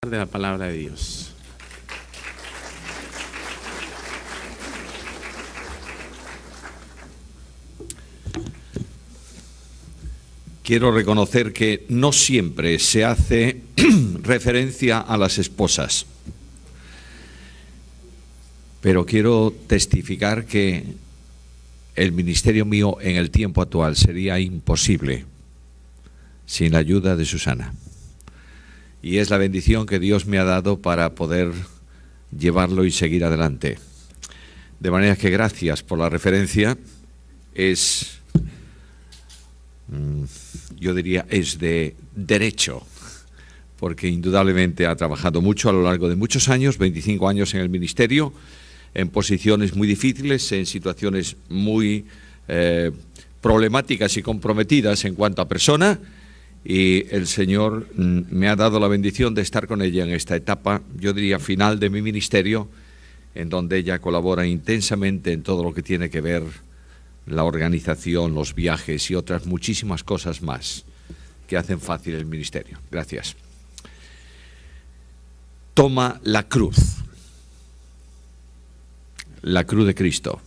de la palabra de Dios. Quiero reconocer que no siempre se hace referencia a las esposas, pero quiero testificar que el ministerio mío en el tiempo actual sería imposible sin la ayuda de Susana. Y es la bendición que Dios me ha dado para poder llevarlo y seguir adelante. De manera que gracias por la referencia. Yo diría, es de derecho, porque indudablemente ha trabajado mucho a lo largo de muchos años, 25 años en el ministerio, en posiciones muy difíciles, en situaciones muy problemáticas y comprometidas en cuanto a persona, y el Señor me ha dado la bendición de estar con ella en esta etapa, yo diría final de mi ministerio, en donde ella colabora intensamente en todo lo que tiene que ver la organización, los viajes y otras muchísimas cosas más que hacen fácil el ministerio. Gracias. Toma la cruz de Cristo.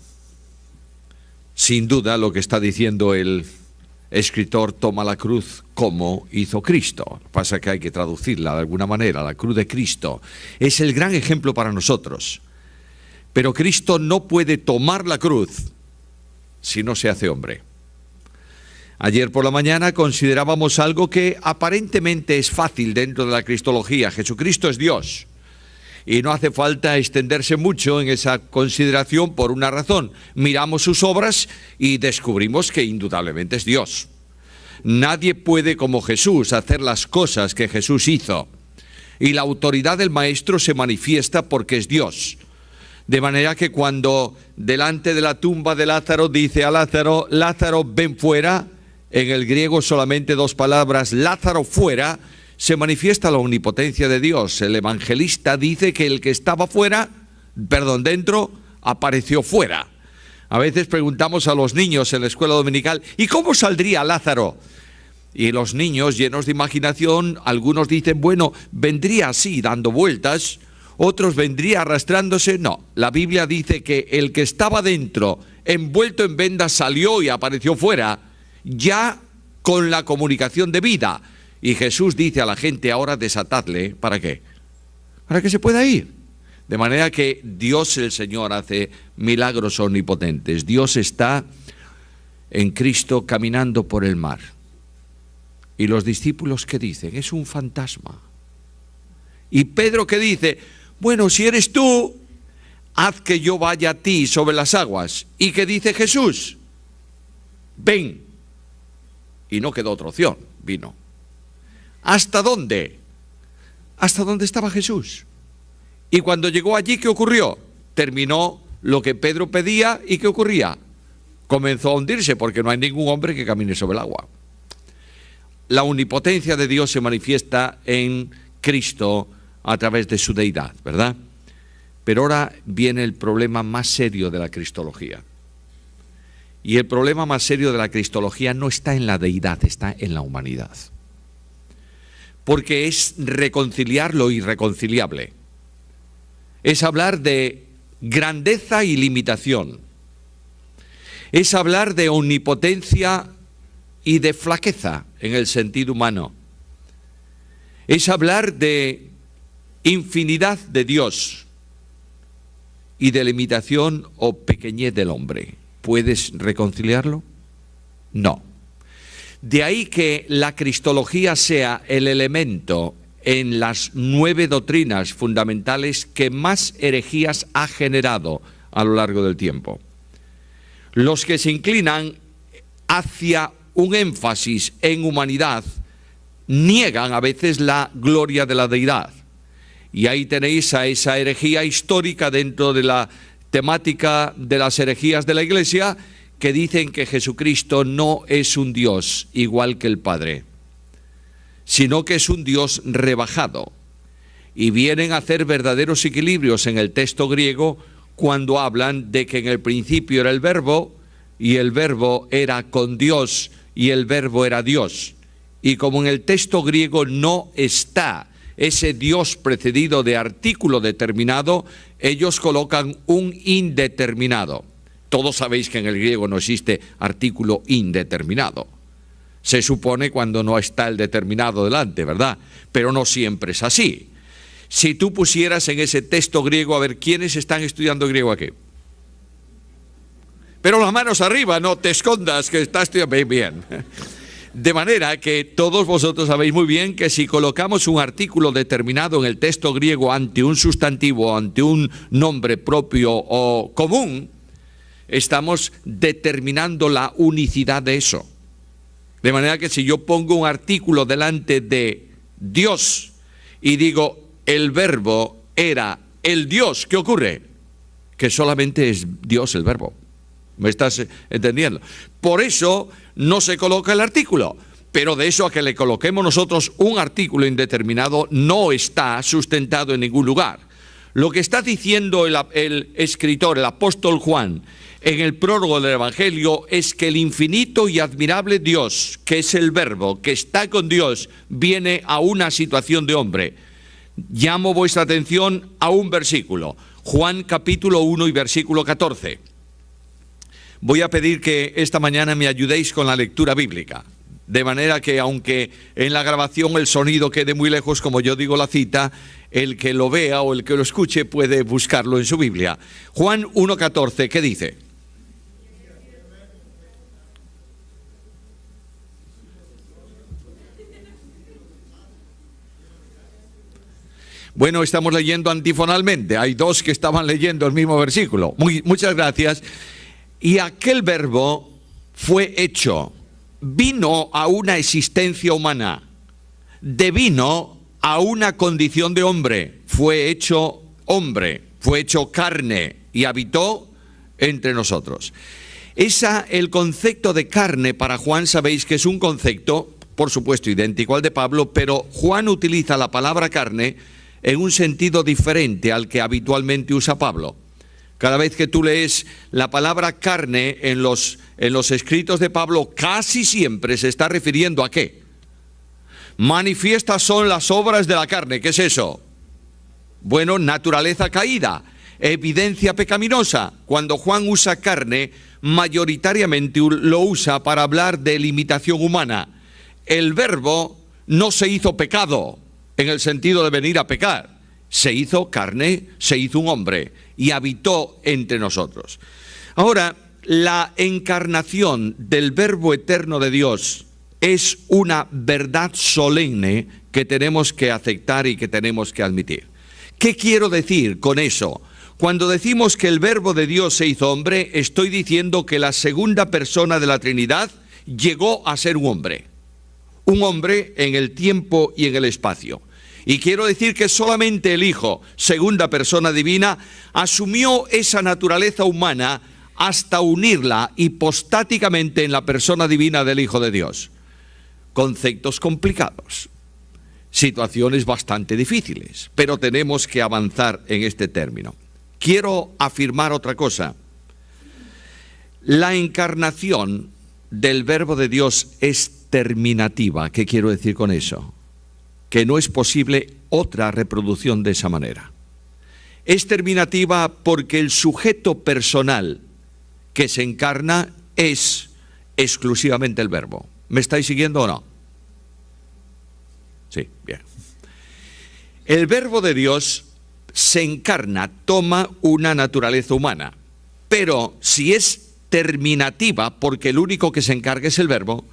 Sin duda lo que está diciendo el escritor, toma la cruz como hizo Cristo. Lo que pasa es que hay que traducirla de alguna manera. La cruz de Cristo es el gran ejemplo para nosotros. Pero Cristo no puede tomar la cruz si no se hace hombre. Ayer por la mañana considerábamos algo que aparentemente es fácil dentro de la cristología. Jesucristo es Dios. Y no hace falta extenderse mucho en esa consideración por una razón. Miramos sus obras y descubrimos que indudablemente es Dios. Nadie puede, como Jesús, hacer las cosas que Jesús hizo. Y la autoridad del Maestro se manifiesta porque es Dios. De manera que cuando delante de la tumba de Lázaro dice a Lázaro, Lázaro ven fuera, en el griego solamente dos palabras, Lázaro fuera, se manifiesta la omnipotencia de Dios. El evangelista dice que el que estaba dentro, apareció fuera. A veces preguntamos a los niños en la escuela dominical, ¿y cómo saldría Lázaro? Y los niños, llenos de imaginación, algunos dicen, bueno, vendría así, dando vueltas. Otros vendría arrastrándose. No, la Biblia dice que el que estaba dentro, envuelto en vendas, salió y apareció fuera, ya con la comunicación de vida. Y Jesús dice a la gente, ahora desatadle, ¿para qué? Para que se pueda ir. De manera que Dios el Señor hace milagros omnipotentes. Dios está en Cristo caminando por el mar. Y los discípulos, ¿qué dicen? Es un fantasma. Y Pedro, ¿qué dice? Bueno, si eres tú, haz que yo vaya a ti sobre las aguas. ¿Y qué dice Jesús? Ven. Y no quedó otra opción, vino. ¿Hasta dónde? Hasta donde estaba Jesús. Y cuando llegó allí, ¿qué ocurrió? Terminó lo que Pedro pedía, ¿y qué ocurría? Comenzó a hundirse, porque no hay ningún hombre que camine sobre el agua. La omnipotencia de Dios se manifiesta en Cristo a través de su deidad, ¿verdad? Pero ahora viene el problema más serio de la cristología. Y el problema más serio de la cristología no está en la deidad, está en la humanidad. Porque es reconciliar lo irreconciliable. Es hablar de grandeza y limitación. Es hablar de omnipotencia y de flaqueza en el sentido humano. Es hablar de infinidad de Dios y de limitación o pequeñez del hombre. ¿Puedes reconciliarlo? No. De ahí que la cristología sea el elemento en las 9 doctrinas fundamentales que más herejías ha generado a lo largo del tiempo. Los que se inclinan hacia un énfasis en humanidad niegan a veces la gloria de la deidad. Y ahí tenéis a esa herejía histórica dentro de la temática de las herejías de la Iglesia, que dicen que Jesucristo no es un Dios igual que el Padre, sino que es un Dios rebajado. Y vienen a hacer verdaderos equilibrios en el texto griego cuando hablan de que en el principio era el Verbo, y el Verbo era con Dios, y el Verbo era Dios. Y como en el texto griego no está ese Dios precedido de artículo determinado, ellos colocan un indeterminado. Todos sabéis que en el griego no existe artículo indeterminado. Se supone cuando no está el determinado delante, ¿verdad? Pero no siempre es así. Si tú pusieras en ese texto griego, a ver, ¿quiénes están estudiando griego aquí? Pero las manos arriba, no te escondas que estás estudiando bien. De manera que todos vosotros sabéis muy bien que si colocamos un artículo determinado en el texto griego ante un sustantivo, ante un nombre propio o común, estamos determinando la unicidad de eso. De manera que si yo pongo un artículo delante de Dios y digo el verbo era el Dios, ¿qué ocurre? Que solamente es Dios el verbo. ¿Me estás entendiendo? Por eso no se coloca el artículo, pero de eso a que le coloquemos nosotros un artículo indeterminado no está sustentado en ningún lugar. Lo que está diciendo el escritor, el apóstol Juan, en el prólogo del Evangelio es que el infinito y admirable Dios, que es el verbo, que está con Dios, viene a una situación de hombre. Llamo vuestra atención a un versículo, Juan capítulo 1 y versículo 14. Voy a pedir que esta mañana me ayudéis con la lectura bíblica, de manera que aunque en la grabación el sonido quede muy lejos, como yo digo la cita, el que lo vea o el que lo escuche puede buscarlo en su Biblia. Juan 1:14, ¿qué dice? Bueno, estamos leyendo antifonalmente, hay dos que estaban leyendo el mismo versículo. Muchas gracias. Y aquel verbo fue hecho, vino a una existencia humana, devino a una condición de hombre, fue hecho hombre, fue hecho carne y habitó entre nosotros. El concepto de carne para Juan sabéis que es un concepto, por supuesto, idéntico al de Pablo, pero Juan utiliza la palabra carne en un sentido diferente al que habitualmente usa Pablo. Cada vez que tú lees la palabra carne en los escritos de Pablo, casi siempre se está refiriendo ¿a qué? Manifiestas son las obras de la carne. ¿Qué es eso? Bueno, naturaleza caída, evidencia pecaminosa. Cuando Juan usa carne, mayoritariamente lo usa para hablar de limitación humana. El verbo no se hizo pecado en el sentido de venir a pecar. Se hizo carne, se hizo un hombre y habitó entre nosotros. Ahora, la encarnación del Verbo eterno de Dios es una verdad solemne que tenemos que aceptar y que tenemos que admitir. ¿Qué quiero decir con eso? Cuando decimos que el Verbo de Dios se hizo hombre, estoy diciendo que la segunda persona de la Trinidad llegó a ser un hombre en el tiempo y en el espacio. Y quiero decir que solamente el Hijo, segunda persona divina, asumió esa naturaleza humana hasta unirla hipostáticamente en la persona divina del Hijo de Dios. Conceptos complicados, situaciones bastante difíciles, pero tenemos que avanzar en este término. Quiero afirmar otra cosa. La encarnación del Verbo de Dios es terminativa. ¿Qué quiero decir con eso? Que no es posible otra reproducción de esa manera. Es terminativa porque el sujeto personal que se encarna es exclusivamente el Verbo. ¿Me estáis siguiendo o no? Sí, bien. El Verbo de Dios se encarna, toma una naturaleza humana, pero si es terminativa, porque el único que se encarga es el Verbo,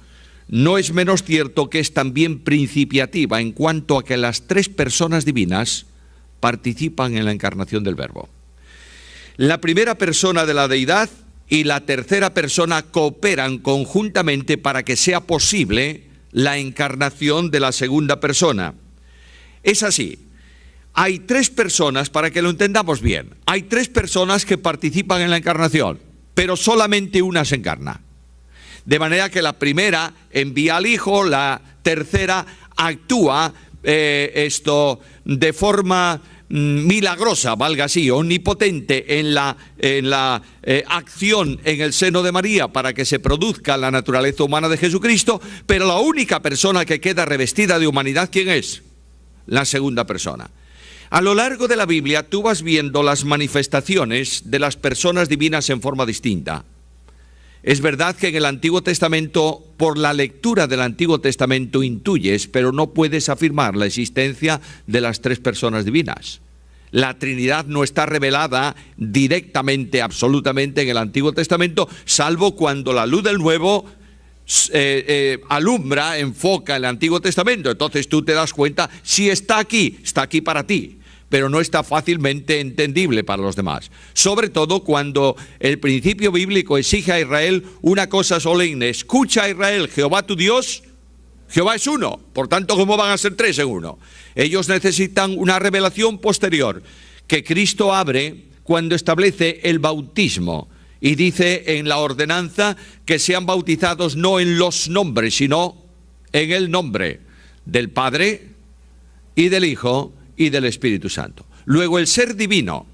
no es menos cierto que es también principiativa en cuanto a que las tres personas divinas participan en la encarnación del Verbo. La primera persona de la deidad y la tercera persona cooperan conjuntamente para que sea posible la encarnación de la segunda persona. Es así. Hay tres personas, para que lo entendamos bien, hay tres personas que participan en la encarnación, pero solamente una se encarna. De manera que la primera envía al Hijo, la tercera actúa de forma milagrosa, valga así, omnipotente en la acción en el seno de María para que se produzca la naturaleza humana de Jesucristo, pero la única persona que queda revestida de humanidad, ¿quién es? la segunda persona. A lo largo de la Biblia tú vas viendo las manifestaciones de las personas divinas en forma distinta. Es verdad que en el Antiguo Testamento, por la lectura del Antiguo Testamento intuyes, pero no puedes afirmar la existencia de las tres personas divinas. La Trinidad no está revelada directamente, absolutamente en el Antiguo Testamento, salvo cuando la luz del Nuevo alumbra, enfoca el Antiguo Testamento. Entonces tú te das cuenta, si está aquí para ti, pero no está fácilmente entendible para los demás. Sobre todo cuando el principio bíblico exige a Israel una cosa solemne: escucha a Israel, Jehová tu Dios, Jehová es uno. Por tanto, ¿cómo van a ser tres en uno? Ellos necesitan una revelación posterior que Cristo abre cuando establece el bautismo y dice en la ordenanza que sean bautizados no en los nombres, sino en el nombre del Padre y del Hijo y del Espíritu Santo. Luego el ser divino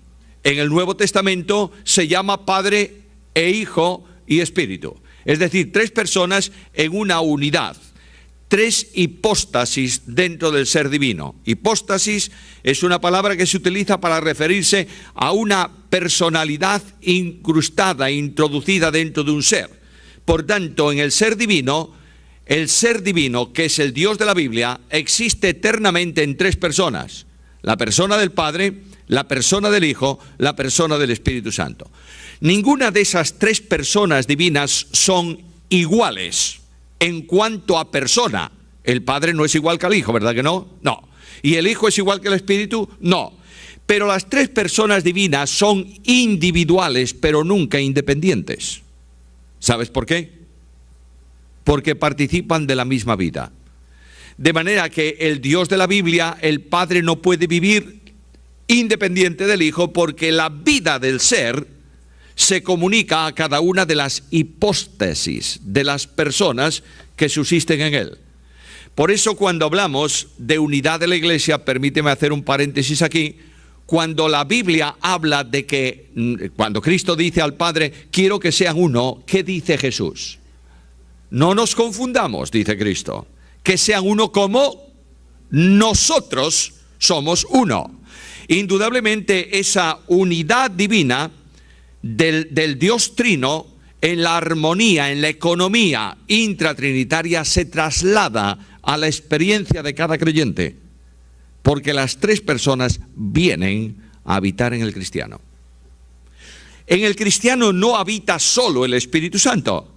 en el Nuevo Testamento se llama Padre e Hijo y Espíritu. Es decir, tres personas en una unidad. Tres hipóstasis dentro del ser divino. Hipóstasis es una palabra que se utiliza para referirse a una personalidad incrustada, introducida dentro de un ser. Por tanto, en el ser divino, que es el Dios de la Biblia, existe eternamente en tres personas: la persona del Padre, la persona del Hijo, la persona del Espíritu Santo. Ninguna de esas tres personas divinas son iguales en cuanto a persona. El Padre no es igual que el Hijo, ¿verdad que no? No. ¿Y el Hijo es igual que el Espíritu? No. Pero las tres personas divinas son individuales, pero nunca independientes. ¿Sabes por qué? Porque participan de la misma vida. De manera que el Dios de la Biblia, el Padre, no puede vivir independiente del Hijo, porque la vida del ser se comunica a cada una de las hipóstasis de las personas que subsisten en él. Por eso, cuando hablamos de unidad de la Iglesia, permíteme hacer un paréntesis aquí, cuando la Biblia habla de que, cuando Cristo dice al Padre, quiero que sean uno, ¿qué dice Jesús? No nos confundamos, dice Cristo, que sean uno como nosotros somos uno. Indudablemente esa unidad divina del Dios Trino, en la armonía, en la economía intratrinitaria, se traslada a la experiencia de cada creyente, porque las tres personas vienen a habitar en el cristiano. En el cristiano no habita solo el Espíritu Santo.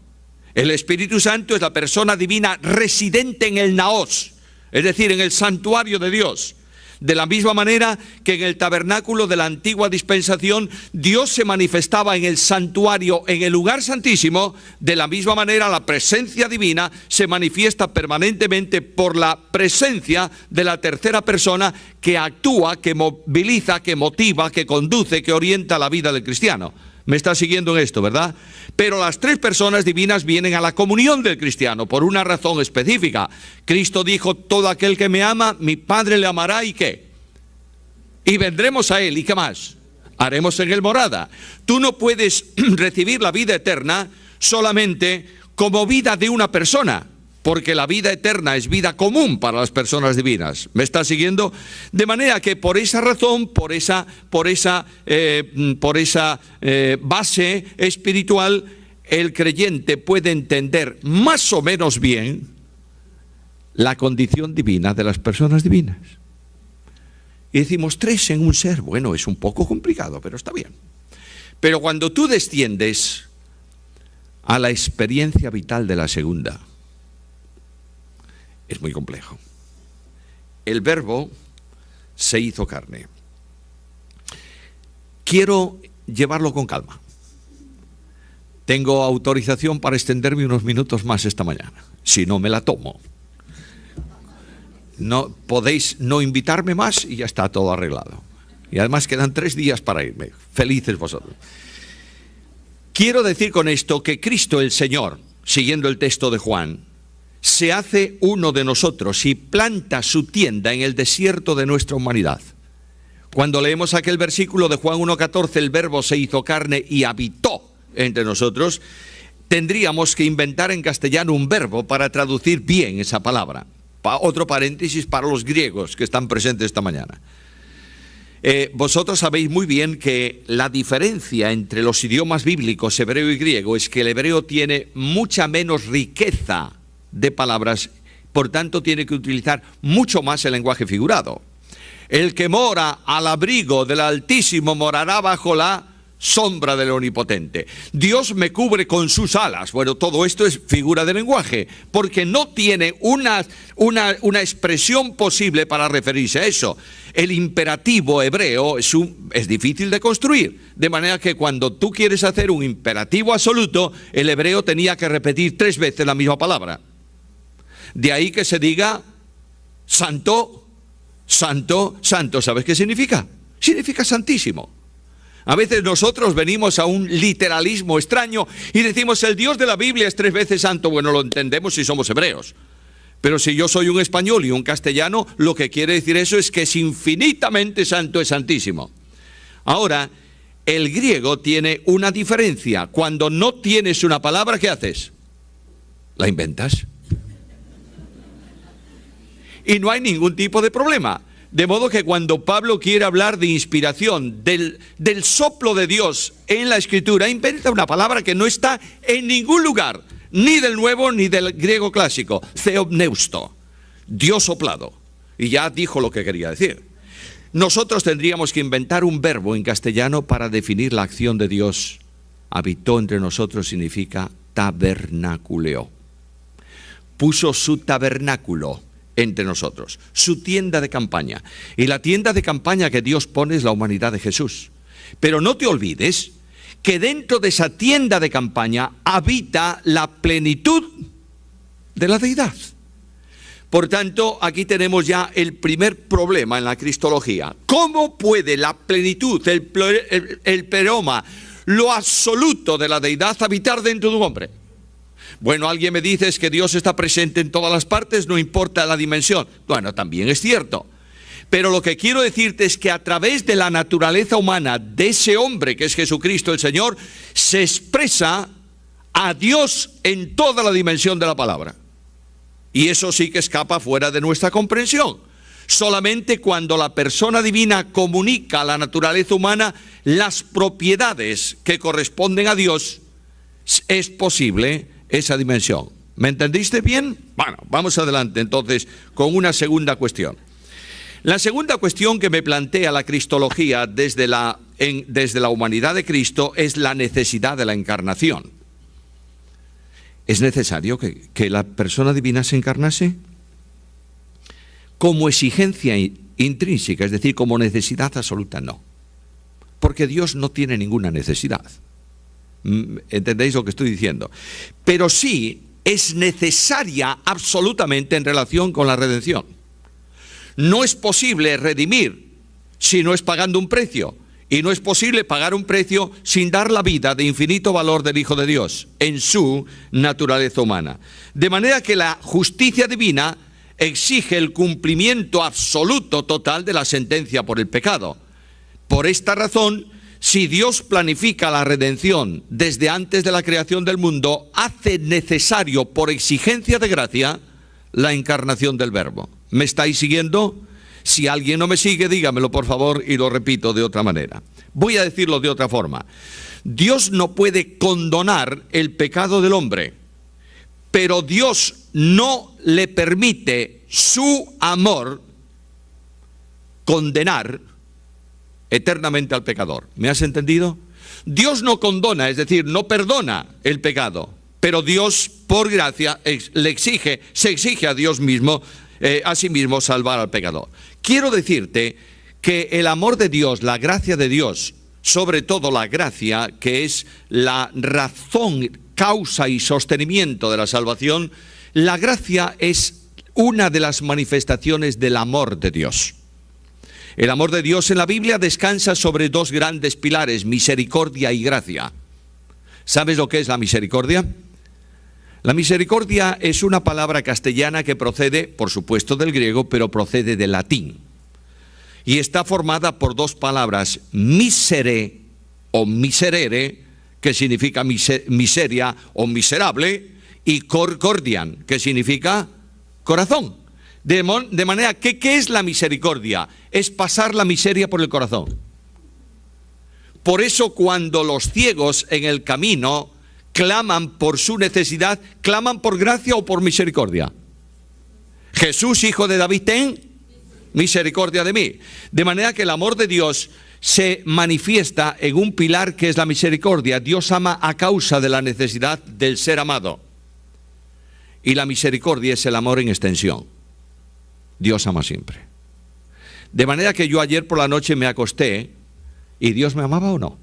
El Espíritu Santo es la persona divina residente en el naos, es decir, en el santuario de Dios. De la misma manera que en el tabernáculo de la antigua dispensación Dios se manifestaba en el santuario, en el lugar santísimo, de la misma manera la presencia divina se manifiesta permanentemente por la presencia de la tercera persona que actúa, que moviliza, que motiva, que conduce, que orienta la vida del cristiano. Me está siguiendo en esto, ¿verdad? Pero las tres personas divinas vienen a la comunión del cristiano por una razón específica. Cristo dijo, todo aquel que me ama, mi Padre le amará, ¿y qué? Y vendremos a él, ¿y qué más? Haremos en él morada. Tú no puedes recibir la vida eterna solamente como vida de una persona, porque la vida eterna es vida común para las personas divinas. ¿Me está siguiendo? De manera que por esa razón, por esa base espiritual, el creyente puede entender más o menos bien la condición divina de las personas divinas. Y decimos, tres en un ser. Bueno, es un poco complicado, pero está bien. Pero cuando tú desciendes a la experiencia vital de la segunda, es muy complejo. El Verbo se hizo carne. Quiero llevarlo con calma. Tengo autorización para extenderme unos minutos más esta mañana. Si no, me la tomo. No podéis no invitarme más y ya está todo arreglado. Y además quedan 3 días para irme. Felices vosotros. Quiero decir con esto que Cristo el Señor, siguiendo el texto de Juan, se hace uno de nosotros y planta su tienda en el desierto de nuestra humanidad. Cuando leemos aquel versículo de Juan 1:14, el Verbo se hizo carne y habitó entre nosotros, tendríamos que inventar en castellano un verbo para traducir bien esa palabra. Otro paréntesis para los griegos que están presentes esta mañana. Vosotros sabéis muy bien que la diferencia entre los idiomas bíblicos hebreo y griego es que el hebreo tiene mucha menos riqueza de palabras, por tanto tiene que utilizar mucho más el lenguaje figurado. El que mora al abrigo del Altísimo morará bajo la sombra del Omnipotente. Dios me cubre con sus alas. Bueno, todo esto es figura de lenguaje, porque no tiene una expresión posible para referirse a eso. El imperativo hebreo es difícil de construir, de manera que cuando tú quieres hacer un imperativo absoluto, el hebreo tenía que repetir 3 veces la misma palabra. De ahí que se diga santo, santo, santo. ¿Sabes qué significa? Significa santísimo. A veces nosotros venimos a un literalismo extraño y decimos el Dios de la Biblia es 3 veces santo. Bueno, lo entendemos si somos hebreos. Pero si yo soy un español y un castellano, lo que quiere decir eso es que es infinitamente santo, es santísimo. Ahora, el griego tiene una diferencia. Cuando no tienes una palabra, ¿qué haces? La inventas. Y no hay ningún tipo de problema. De modo que cuando Pablo quiere hablar de inspiración, del soplo de Dios en la Escritura, inventa una palabra que no está en ningún lugar, ni del nuevo ni del griego clásico, theopneusto, Dios soplado. Y ya dijo lo que quería decir. Nosotros tendríamos que inventar un verbo en castellano para definir la acción de Dios. Habitó entre nosotros significa tabernaculeó. Puso su tabernáculo entre nosotros, su tienda de campaña. Y la tienda de campaña que Dios pone es la humanidad de Jesús. Pero no te olvides que dentro de esa tienda de campaña habita la plenitud de la deidad. Por tanto, aquí tenemos ya el primer problema en la cristología. ¿Cómo puede la plenitud, el pleroma, lo absoluto de la deidad habitar dentro de un hombre? Bueno, alguien me dice es que Dios está presente en todas las partes, no importa la dimensión. Bueno, también es cierto. Pero lo que quiero decirte es que a través de la naturaleza humana de ese hombre que es Jesucristo el Señor, se expresa a Dios en toda la dimensión de la palabra. Y eso sí que escapa fuera de nuestra comprensión. Solamente cuando la persona divina comunica a la naturaleza humana las propiedades que corresponden a Dios, es posible esa dimensión. ¿Me entendiste bien? Bueno, vamos adelante entonces con una segunda cuestión. La segunda cuestión que me plantea la cristología desde la humanidad de Cristo es la necesidad de la encarnación. ¿Es necesario que la persona divina se encarnase? Como exigencia intrínseca, es decir, como necesidad absoluta, no. Porque Dios no tiene ninguna necesidad. ¿Entendéis lo que estoy diciendo? Pero sí es necesaria absolutamente en relación con la redención. No es posible redimir si no es pagando un precio. Y no es posible pagar un precio sin dar la vida de infinito valor del Hijo de Dios en su naturaleza humana. De manera que la justicia divina exige el cumplimiento absoluto, total de la sentencia por el pecado. Por esta razón, si Dios planifica la redención desde antes de la creación del mundo, hace necesario, por exigencia de gracia, la encarnación del Verbo. ¿Me estáis siguiendo? Si alguien no me sigue, dígamelo por favor y lo repito de otra manera. Voy a decirlo de otra forma. Dios no puede condonar el pecado del hombre, pero Dios no le permite su amor condenar eternamente al pecador. ¿Me has entendido? Dios no condona, es decir, no perdona el pecado, pero Dios, por gracia, se exige a Dios mismo, a sí mismo, salvar al pecador. Quiero decirte que el amor de Dios, la gracia de Dios, sobre todo la gracia, que es la razón, causa y sostenimiento de la salvación, la gracia es una de las manifestaciones del amor de Dios. El amor de Dios en la Biblia descansa sobre 2 grandes pilares, misericordia y gracia. ¿Sabes lo que es la misericordia? La misericordia es una palabra castellana que procede, por supuesto, del griego, pero procede del latín. Y está formada por 2 palabras, misere o miserere, que significa miseria o miserable, y cordian, que significa corazón. De manera que, ¿qué es la misericordia? Es pasar la miseria por el corazón. Por eso cuando los ciegos en el camino claman por su necesidad, ¿claman por gracia o por misericordia? Jesús, hijo de David, ten misericordia de mí. De manera que el amor de Dios se manifiesta en un pilar que es la misericordia. Dios ama a causa de la necesidad del ser amado. Y la misericordia es el amor en extensión. Dios ama siempre. De manera que yo ayer por la noche me acosté y Dios me amaba o no.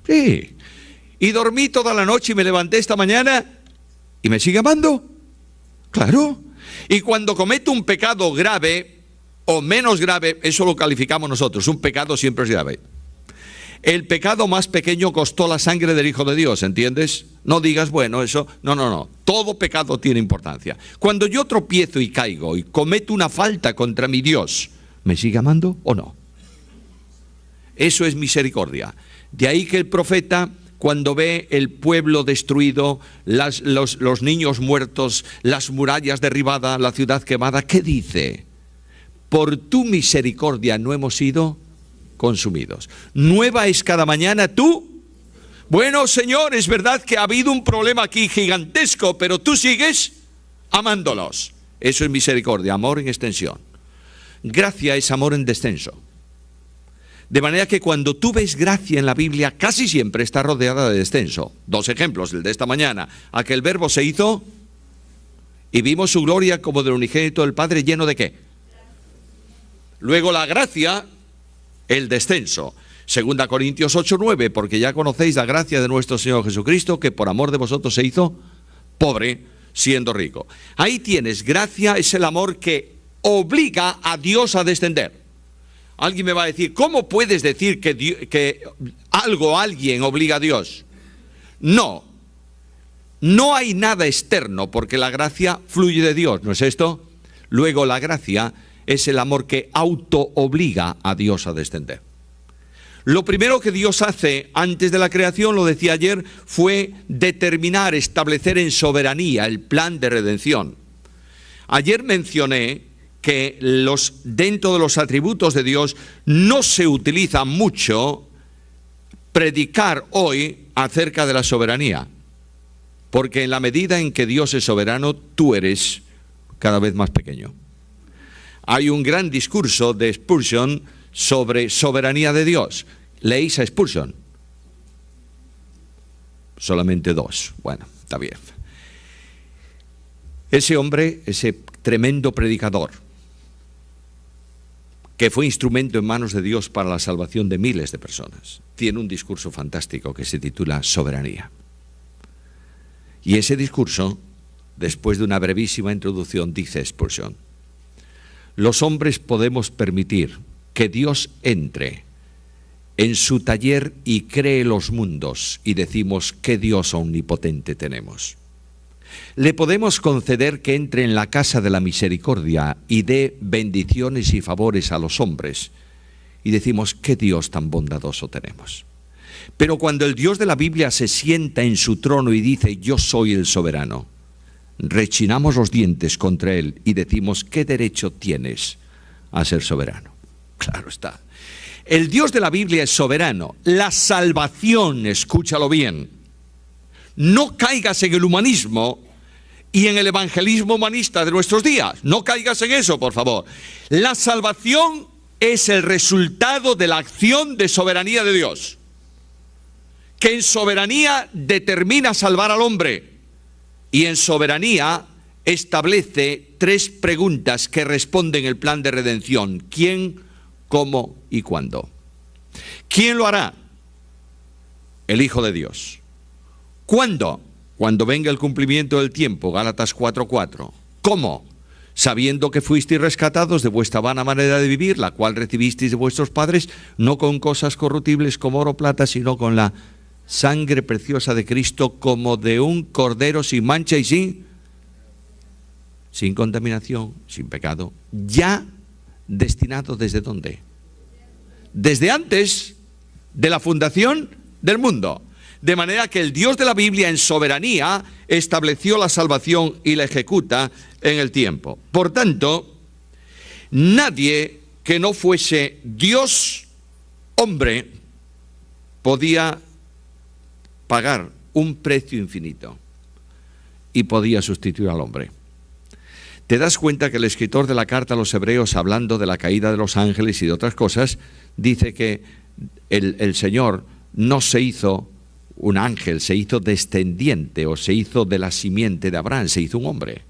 Sí. Y dormí toda la noche y me levanté esta mañana y me sigue amando. Claro. Y cuando cometo un pecado grave o menos grave, eso lo calificamos nosotros. Un pecado siempre es grave. El pecado más pequeño costó la sangre del Hijo de Dios, ¿entiendes? No digas, bueno, eso... No. Todo pecado tiene importancia. Cuando yo tropiezo y caigo y cometo una falta contra mi Dios, ¿me sigue amando o no? Eso es misericordia. De ahí que el profeta, cuando ve el pueblo destruido, los niños muertos, las murallas derribadas, la ciudad quemada, ¿qué dice? Por tu misericordia no hemos sido consumidos. Nueva es cada mañana tú. Bueno, Señor, es verdad que ha habido un problema aquí gigantesco, pero tú sigues amándolos. Eso es misericordia, amor en extensión. Gracia es amor en descenso. De manera que cuando tú ves gracia en la Biblia, casi siempre está rodeada de descenso. Dos ejemplos, el de esta mañana. Aquel verbo se hizo y vimos su gloria como del unigénito del Padre, lleno de ¿qué? Luego la gracia, el descenso. 2 Corintios 8:9, porque ya conocéis la gracia de nuestro Señor Jesucristo, que por amor de vosotros se hizo pobre, siendo rico. Ahí tienes, gracia es el amor que obliga a Dios a descender. Alguien me va a decir, ¿cómo puedes decir que alguien obliga a Dios? No hay nada externo, porque la gracia fluye de Dios, ¿no es esto? Luego la gracia es el amor que auto-obliga a Dios a descender. Lo primero que Dios hace antes de la creación, lo decía ayer, fue determinar, establecer en soberanía el plan de redención. Ayer mencioné que dentro de los atributos de Dios no se utiliza mucho predicar hoy acerca de la soberanía, porque en la medida en que Dios es soberano, tú eres cada vez más pequeño. Hay un gran discurso de Spurgeon sobre soberanía de Dios. ¿Leéis a Spurgeon? Solamente 2. Bueno, está bien. Ese hombre, ese tremendo predicador, que fue instrumento en manos de Dios para la salvación de miles de personas, tiene un discurso fantástico que se titula Soberanía. Y ese discurso, después de una brevísima introducción, dice Spurgeon: los hombres podemos permitir que Dios entre en su taller y cree los mundos, y decimos, ¿qué Dios omnipotente tenemos? Le podemos conceder que entre en la casa de la misericordia y dé bendiciones y favores a los hombres, y decimos, ¿qué Dios tan bondadoso tenemos? Pero cuando el Dios de la Biblia se sienta en su trono y dice, yo soy el soberano, rechinamos los dientes contra él y decimos, ¿qué derecho tienes a ser soberano? Claro está. El Dios de la Biblia es soberano. La salvación, escúchalo bien, no caigas en el humanismo y en el evangelismo humanista de nuestros días. No caigas en eso, por favor. La salvación es el resultado de la acción de soberanía de Dios, que en soberanía determina salvar al hombre, y en soberanía establece 3 preguntas que responden el plan de redención: ¿quién, cómo y cuándo? ¿Quién lo hará? El Hijo de Dios. ¿Cuándo? Cuando venga el cumplimiento del tiempo, Gálatas 4:4. ¿Cómo? Sabiendo que fuisteis rescatados de vuestra vana manera de vivir, la cual recibisteis de vuestros padres, no con cosas corruptibles como oro o plata, sino con la sangre preciosa de Cristo, como de un cordero sin mancha y sin contaminación, sin pecado, ya destinado ¿desde dónde? Desde antes de la fundación del mundo. De manera que el Dios de la Biblia en soberanía estableció la salvación y la ejecuta en el tiempo. Por tanto, nadie que no fuese Dios hombre podía pagar un precio infinito y podía sustituir al hombre. Te das cuenta que el escritor de la carta a los hebreos, hablando de la caída de los ángeles y de otras cosas, dice que el Señor no se hizo un ángel, se hizo descendiente o se hizo de la simiente de Abraham, se hizo un hombre.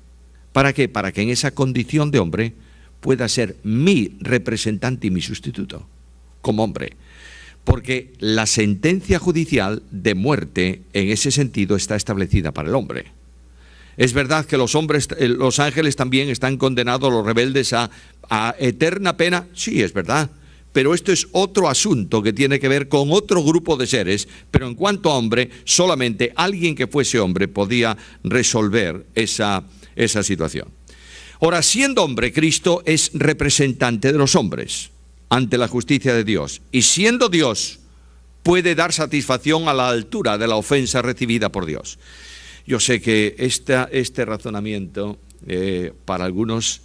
¿Para qué? Para que en esa condición de hombre pueda ser mi representante y mi sustituto, como hombre. Porque la sentencia judicial de muerte en ese sentido está establecida para el hombre. Es verdad que los ángeles también están condenados, los rebeldes, a eterna pena. Sí, es verdad. Pero esto es otro asunto que tiene que ver con otro grupo de seres. Pero en cuanto a hombre, solamente alguien que fuese hombre podía resolver esa situación. Ahora, siendo hombre, Cristo es representante de los hombres ante la justicia de Dios. Y siendo Dios, puede dar satisfacción a la altura de la ofensa recibida por Dios. Yo sé que este razonamiento, para algunos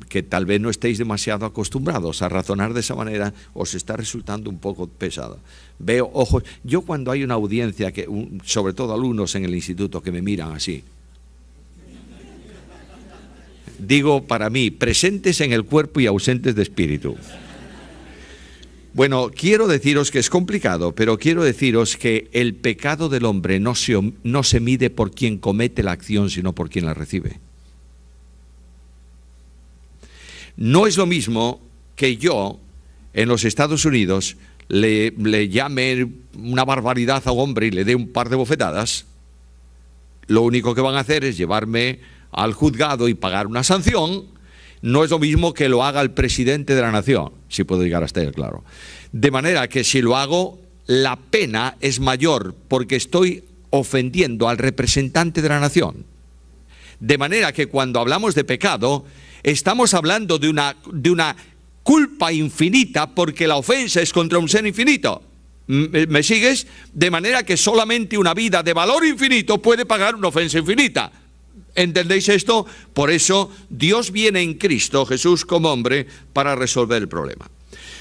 que tal vez no estéis demasiado acostumbrados a razonar de esa manera, os está resultando un poco pesado. Veo ojos, yo cuando hay una audiencia, sobre todo alumnos en el instituto que me miran así, digo para mí, presentes en el cuerpo y ausentes de espíritu. Bueno, quiero deciros que es complicado, pero quiero deciros que el pecado del hombre no se mide por quien comete la acción, sino por quien la recibe. No es lo mismo que yo, en los Estados Unidos, le llame una barbaridad a un hombre y le dé un par de bofetadas. Lo único que van a hacer es llevarme al juzgado y pagar una sanción. No es lo mismo que lo haga el presidente de la nación, si puedo llegar hasta ahí, claro. De manera que si lo hago, la pena es mayor porque estoy ofendiendo al representante de la nación. De manera que cuando hablamos de pecado, estamos hablando de una culpa infinita porque la ofensa es contra un ser infinito. ¿Me sigues? De manera que solamente una vida de valor infinito puede pagar una ofensa infinita. ¿Entendéis esto? Por eso Dios viene en Cristo Jesús como hombre para resolver el problema.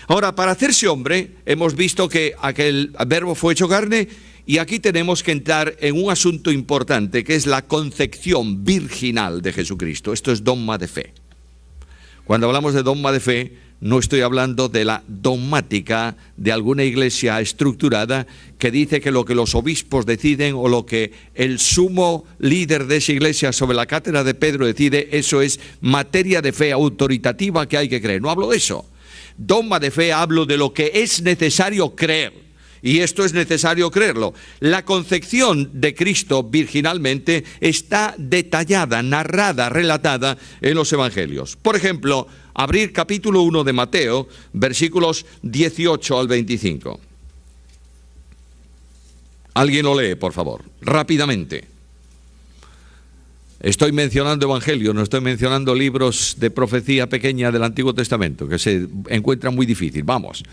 Ahora, para hacerse hombre, hemos visto que aquel verbo fue hecho carne y aquí tenemos que entrar en un asunto importante que es la concepción virginal de Jesucristo. Esto es dogma de fe. Cuando hablamos de dogma de fe, no estoy hablando de la dogmática de alguna iglesia estructurada que dice que lo que los obispos deciden o lo que el sumo líder de esa iglesia sobre la cátedra de Pedro decide, eso es materia de fe autoritativa que hay que creer. No hablo de eso. Dogma de fe hablo de lo que es necesario creer. Y esto es necesario creerlo. La concepción de Cristo virginalmente está detallada, narrada, relatada en los evangelios. Por ejemplo, abrir capítulo 1 de Mateo, versículos 18 al 25. Alguien lo lee, por favor, rápidamente. Estoy mencionando evangelios, no estoy mencionando libros de profecía pequeña del Antiguo Testamento, que se encuentran muy difícil. Vamos.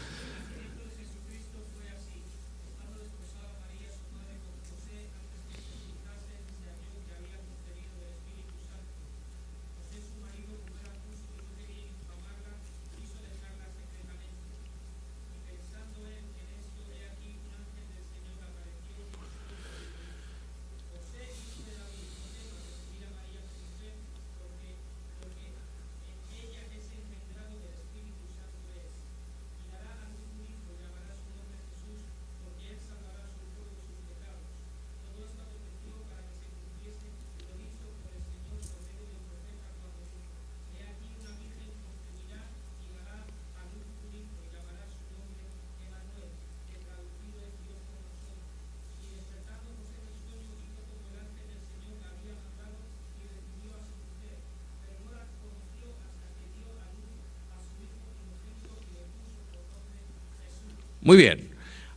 Muy bien,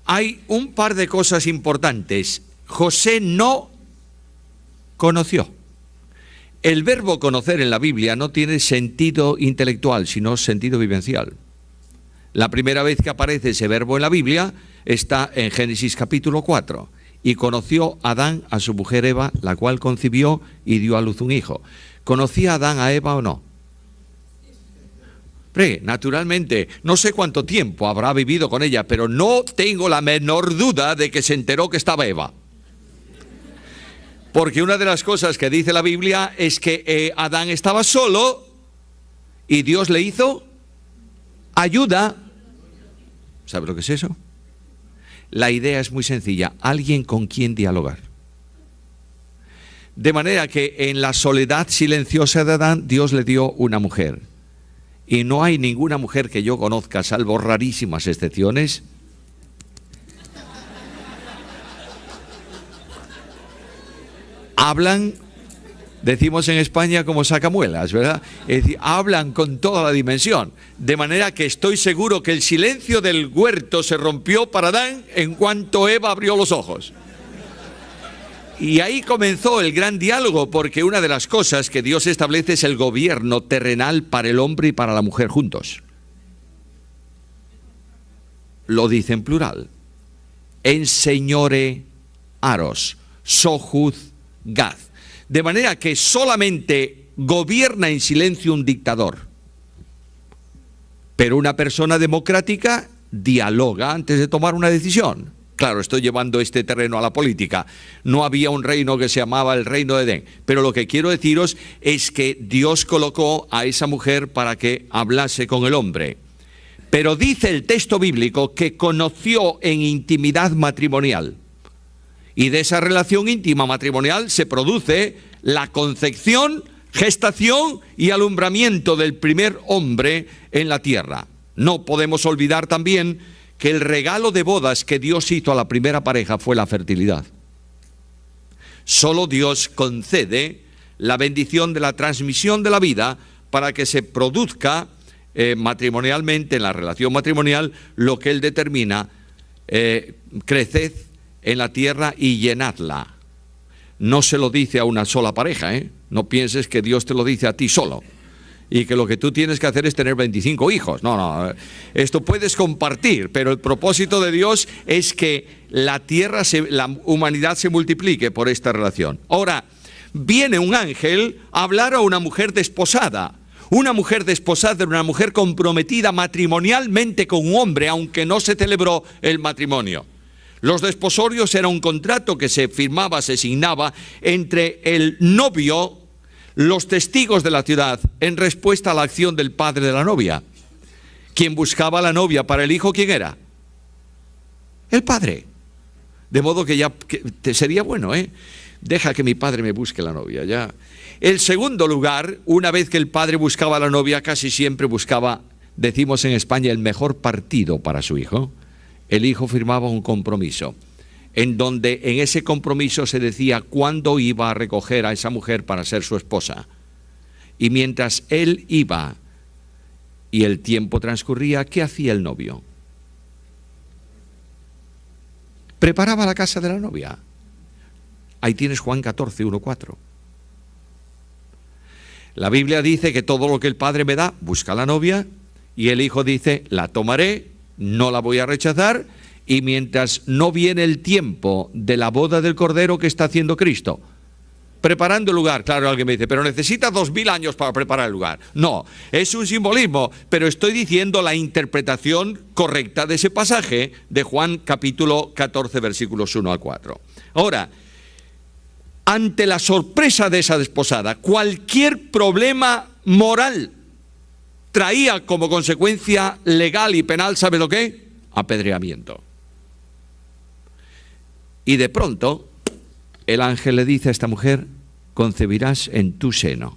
hay un par de cosas importantes. José no conoció. El verbo conocer en la Biblia no tiene sentido intelectual, sino sentido vivencial. La primera vez que aparece ese verbo en la Biblia está en Génesis capítulo 4. y conoció Adán a su mujer Eva, la cual concibió y dio a luz un hijo. ¿Conocía Adán a Eva o no? Naturalmente, no sé cuánto tiempo habrá vivido con ella, pero no tengo la menor duda de que se enteró que estaba Eva. Porque una de las cosas que dice la Biblia es que Adán estaba solo y Dios le hizo ayuda. ¿Sabe lo que es eso? La idea es muy sencilla, alguien con quien dialogar. De manera que en la soledad silenciosa de Adán, Dios le dio una mujer. Y no hay ninguna mujer que yo conozca, salvo rarísimas excepciones, hablan, decimos en España, como sacamuelas, ¿verdad? Es decir, hablan con toda la dimensión. De manera que estoy seguro que el silencio del huerto se rompió para Adán en cuanto Eva abrió los ojos. Y ahí comenzó el gran diálogo, porque una de las cosas que Dios establece es el gobierno terrenal para el hombre y para la mujer juntos. Lo dice en plural. Enseñorearos, sojuzgad. De manera que solamente gobierna en silencio un dictador. Pero una persona democrática dialoga antes de tomar una decisión. Claro, estoy llevando este terreno a la política. No había un reino que se llamaba el reino de Edén. Pero lo que quiero deciros es que Dios colocó a esa mujer para que hablase con el hombre. Pero dice el texto bíblico que conoció en intimidad matrimonial. Y de esa relación íntima matrimonial se produce la concepción, gestación y alumbramiento del primer hombre en la tierra. No podemos olvidar también que el regalo de bodas que Dios hizo a la primera pareja fue la fertilidad. Solo Dios concede la bendición de la transmisión de la vida para que se produzca matrimonialmente, en la relación matrimonial, lo que Él determina: creced en la tierra y llenadla. No se lo dice a una sola pareja, ¿eh? No pienses que Dios te lo dice a ti solo y que lo que tú tienes que hacer es tener 25 hijos. No, esto puedes compartir, pero el propósito de Dios es que la humanidad se multiplique por esta relación. Ahora, viene un ángel a hablar a una mujer desposada. Una mujer desposada era una mujer comprometida matrimonialmente con un hombre, aunque no se celebró el matrimonio. Los desposorios era un contrato que se firmaba, se signaba entre el novio, los testigos de la ciudad, en respuesta a la acción del padre de la novia. Quien buscaba a la novia para el hijo, ¿quién era? El padre. De modo que sería bueno, deja que mi padre me busque la novia, ya. En segundo lugar, una vez que el padre buscaba a la novia, casi siempre buscaba, decimos en España, el mejor partido para su hijo. El hijo firmaba un compromiso, en donde en ese compromiso se decía cuándo iba a recoger a esa mujer para ser su esposa. Y mientras él iba y el tiempo transcurría, ¿qué hacía el novio? Preparaba la casa de la novia. Ahí tienes Juan 14, 1, 4. La Biblia dice que todo lo que el padre me da, busca a la novia, y el hijo dice, la tomaré, no la voy a rechazar. Y mientras no viene el tiempo de la boda del Cordero, ¿qué está haciendo Cristo? Preparando el lugar. Claro, alguien me dice, pero necesita 2000 años para preparar el lugar. No, es un simbolismo, pero estoy diciendo la interpretación correcta de ese pasaje de Juan capítulo 14, versículos 1 al 4. Ahora, ante la sorpresa de esa desposada, cualquier problema moral traía como consecuencia legal y penal, ¿sabe lo qué? Apedreamiento. Y de pronto, el ángel le dice a esta mujer, concebirás en tu seno.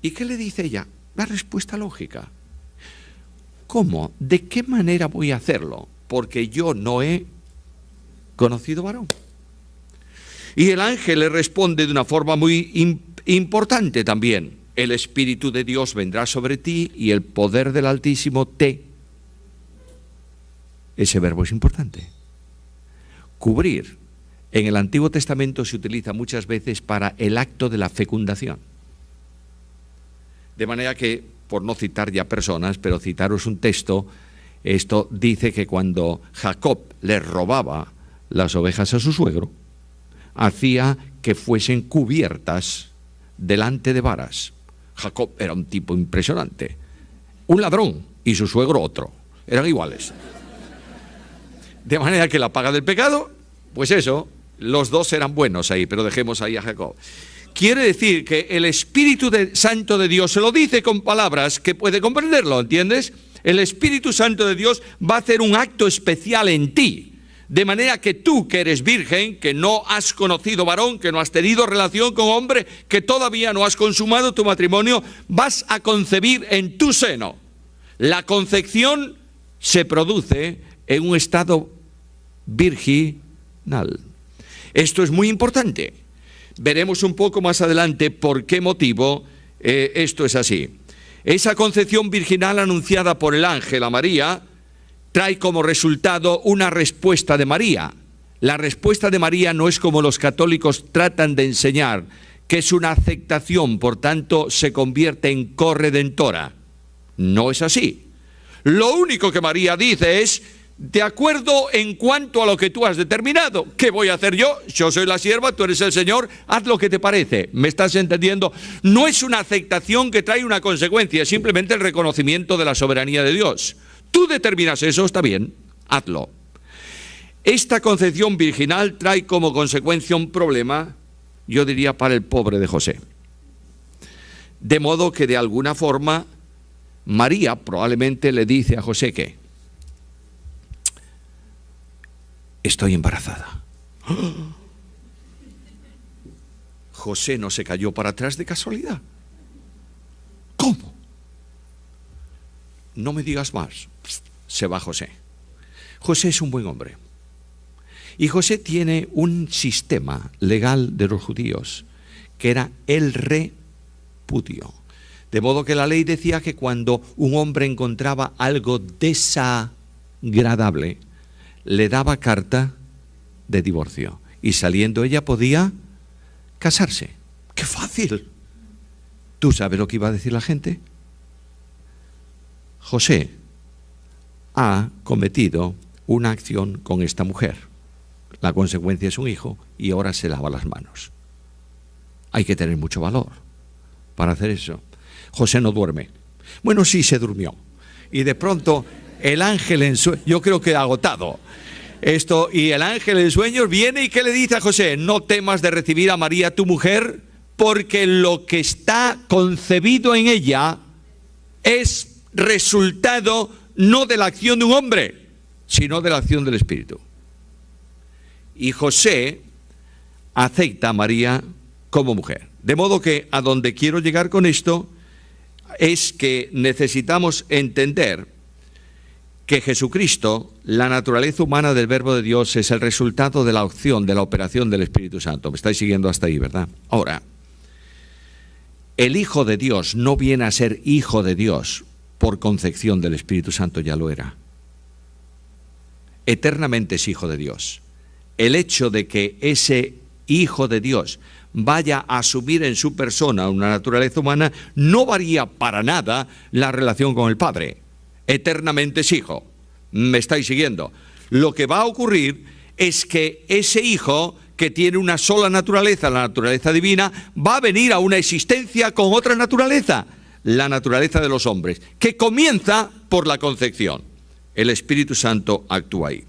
¿Y qué le dice ella? La respuesta lógica. ¿Cómo? ¿De qué manera voy a hacerlo? Porque yo no he conocido varón. Y el ángel le responde de una forma muy importante también. El Espíritu de Dios vendrá sobre ti y el poder del Altísimo te... Ese verbo es importante. Cubrir. En el Antiguo Testamento se utiliza muchas veces para el acto de la fecundación. De manera que, por no citar ya personas, pero citaros un texto, esto dice que cuando Jacob le robaba las ovejas a su suegro, hacía que fuesen cubiertas delante de varas. Jacob era un tipo impresionante. Un ladrón y su suegro otro. Eran iguales. De manera que la paga del pecado, pues eso, los dos eran buenos ahí, pero dejemos ahí a Jacob. Quiere decir que el Espíritu Santo de Dios se lo dice con palabras que puede comprenderlo, ¿entiendes? El Espíritu Santo de Dios va a hacer un acto especial en ti, de manera que tú, que eres virgen, que no has conocido varón, que no has tenido relación con hombre, que todavía no has consumado tu matrimonio, vas a concebir en tu seno. La concepción se produce en un estado virginal. Esto es muy importante. Veremos un poco más adelante por qué motivo esto es así. Esa concepción virginal anunciada por el ángel a María trae como resultado una respuesta de María. La respuesta de María no es como los católicos tratan de enseñar, que es una aceptación, por tanto se convierte en corredentora. No es así. Lo único que María dice es: de acuerdo en cuanto a lo que tú has determinado. ¿Qué voy a hacer yo? Yo soy la sierva, tú eres el Señor, haz lo que te parece. ¿Me estás entendiendo? No es una aceptación que trae una consecuencia, es simplemente el reconocimiento de la soberanía de Dios. Tú determinas eso, está bien, hazlo. Esta concepción virginal trae como consecuencia un problema, yo diría, para el pobre de José. De modo que de alguna forma María probablemente le dice a José que estoy embarazada. José no se cayó para atrás de casualidad. ¿Cómo? No me digas más. Se va José. José es un buen hombre. Y José tiene un sistema legal de los judíos, que era el repudio. De modo que la ley decía que cuando un hombre encontraba algo desagradable, le daba carta de divorcio. Y saliendo ella podía casarse. ¡Qué fácil! ¿Tú sabes lo que iba a decir la gente? José ha cometido una acción con esta mujer. La consecuencia es un hijo y ahora se lava las manos. Hay que tener mucho valor para hacer eso. José no duerme. Bueno, sí, se durmió. Y de pronto el ángel en sueños, yo creo que agotado, y el ángel en sueños viene y ¿qué le dice a José? No temas de recibir a María tu mujer, porque lo que está concebido en ella es resultado no de la acción de un hombre, sino de la acción del Espíritu. Y José acepta a María como mujer. De modo que a donde quiero llegar con esto es que necesitamos entender que Jesucristo, la naturaleza humana del Verbo de Dios, es el resultado de la opción, de la operación del Espíritu Santo. Me estáis siguiendo hasta ahí, ¿verdad? Ahora, el Hijo de Dios no viene a ser Hijo de Dios por concepción del Espíritu Santo, ya lo era. Eternamente es Hijo de Dios. El hecho de que ese Hijo de Dios vaya a asumir en su persona una naturaleza humana no varía para nada la relación con el Padre. Eternamente es Hijo. ¿Me estáis siguiendo? Lo que va a ocurrir es que ese Hijo, que tiene una sola naturaleza, la naturaleza divina, va a venir a una existencia con otra naturaleza, la naturaleza de los hombres, que comienza por la concepción. El Espíritu Santo actúa ahí.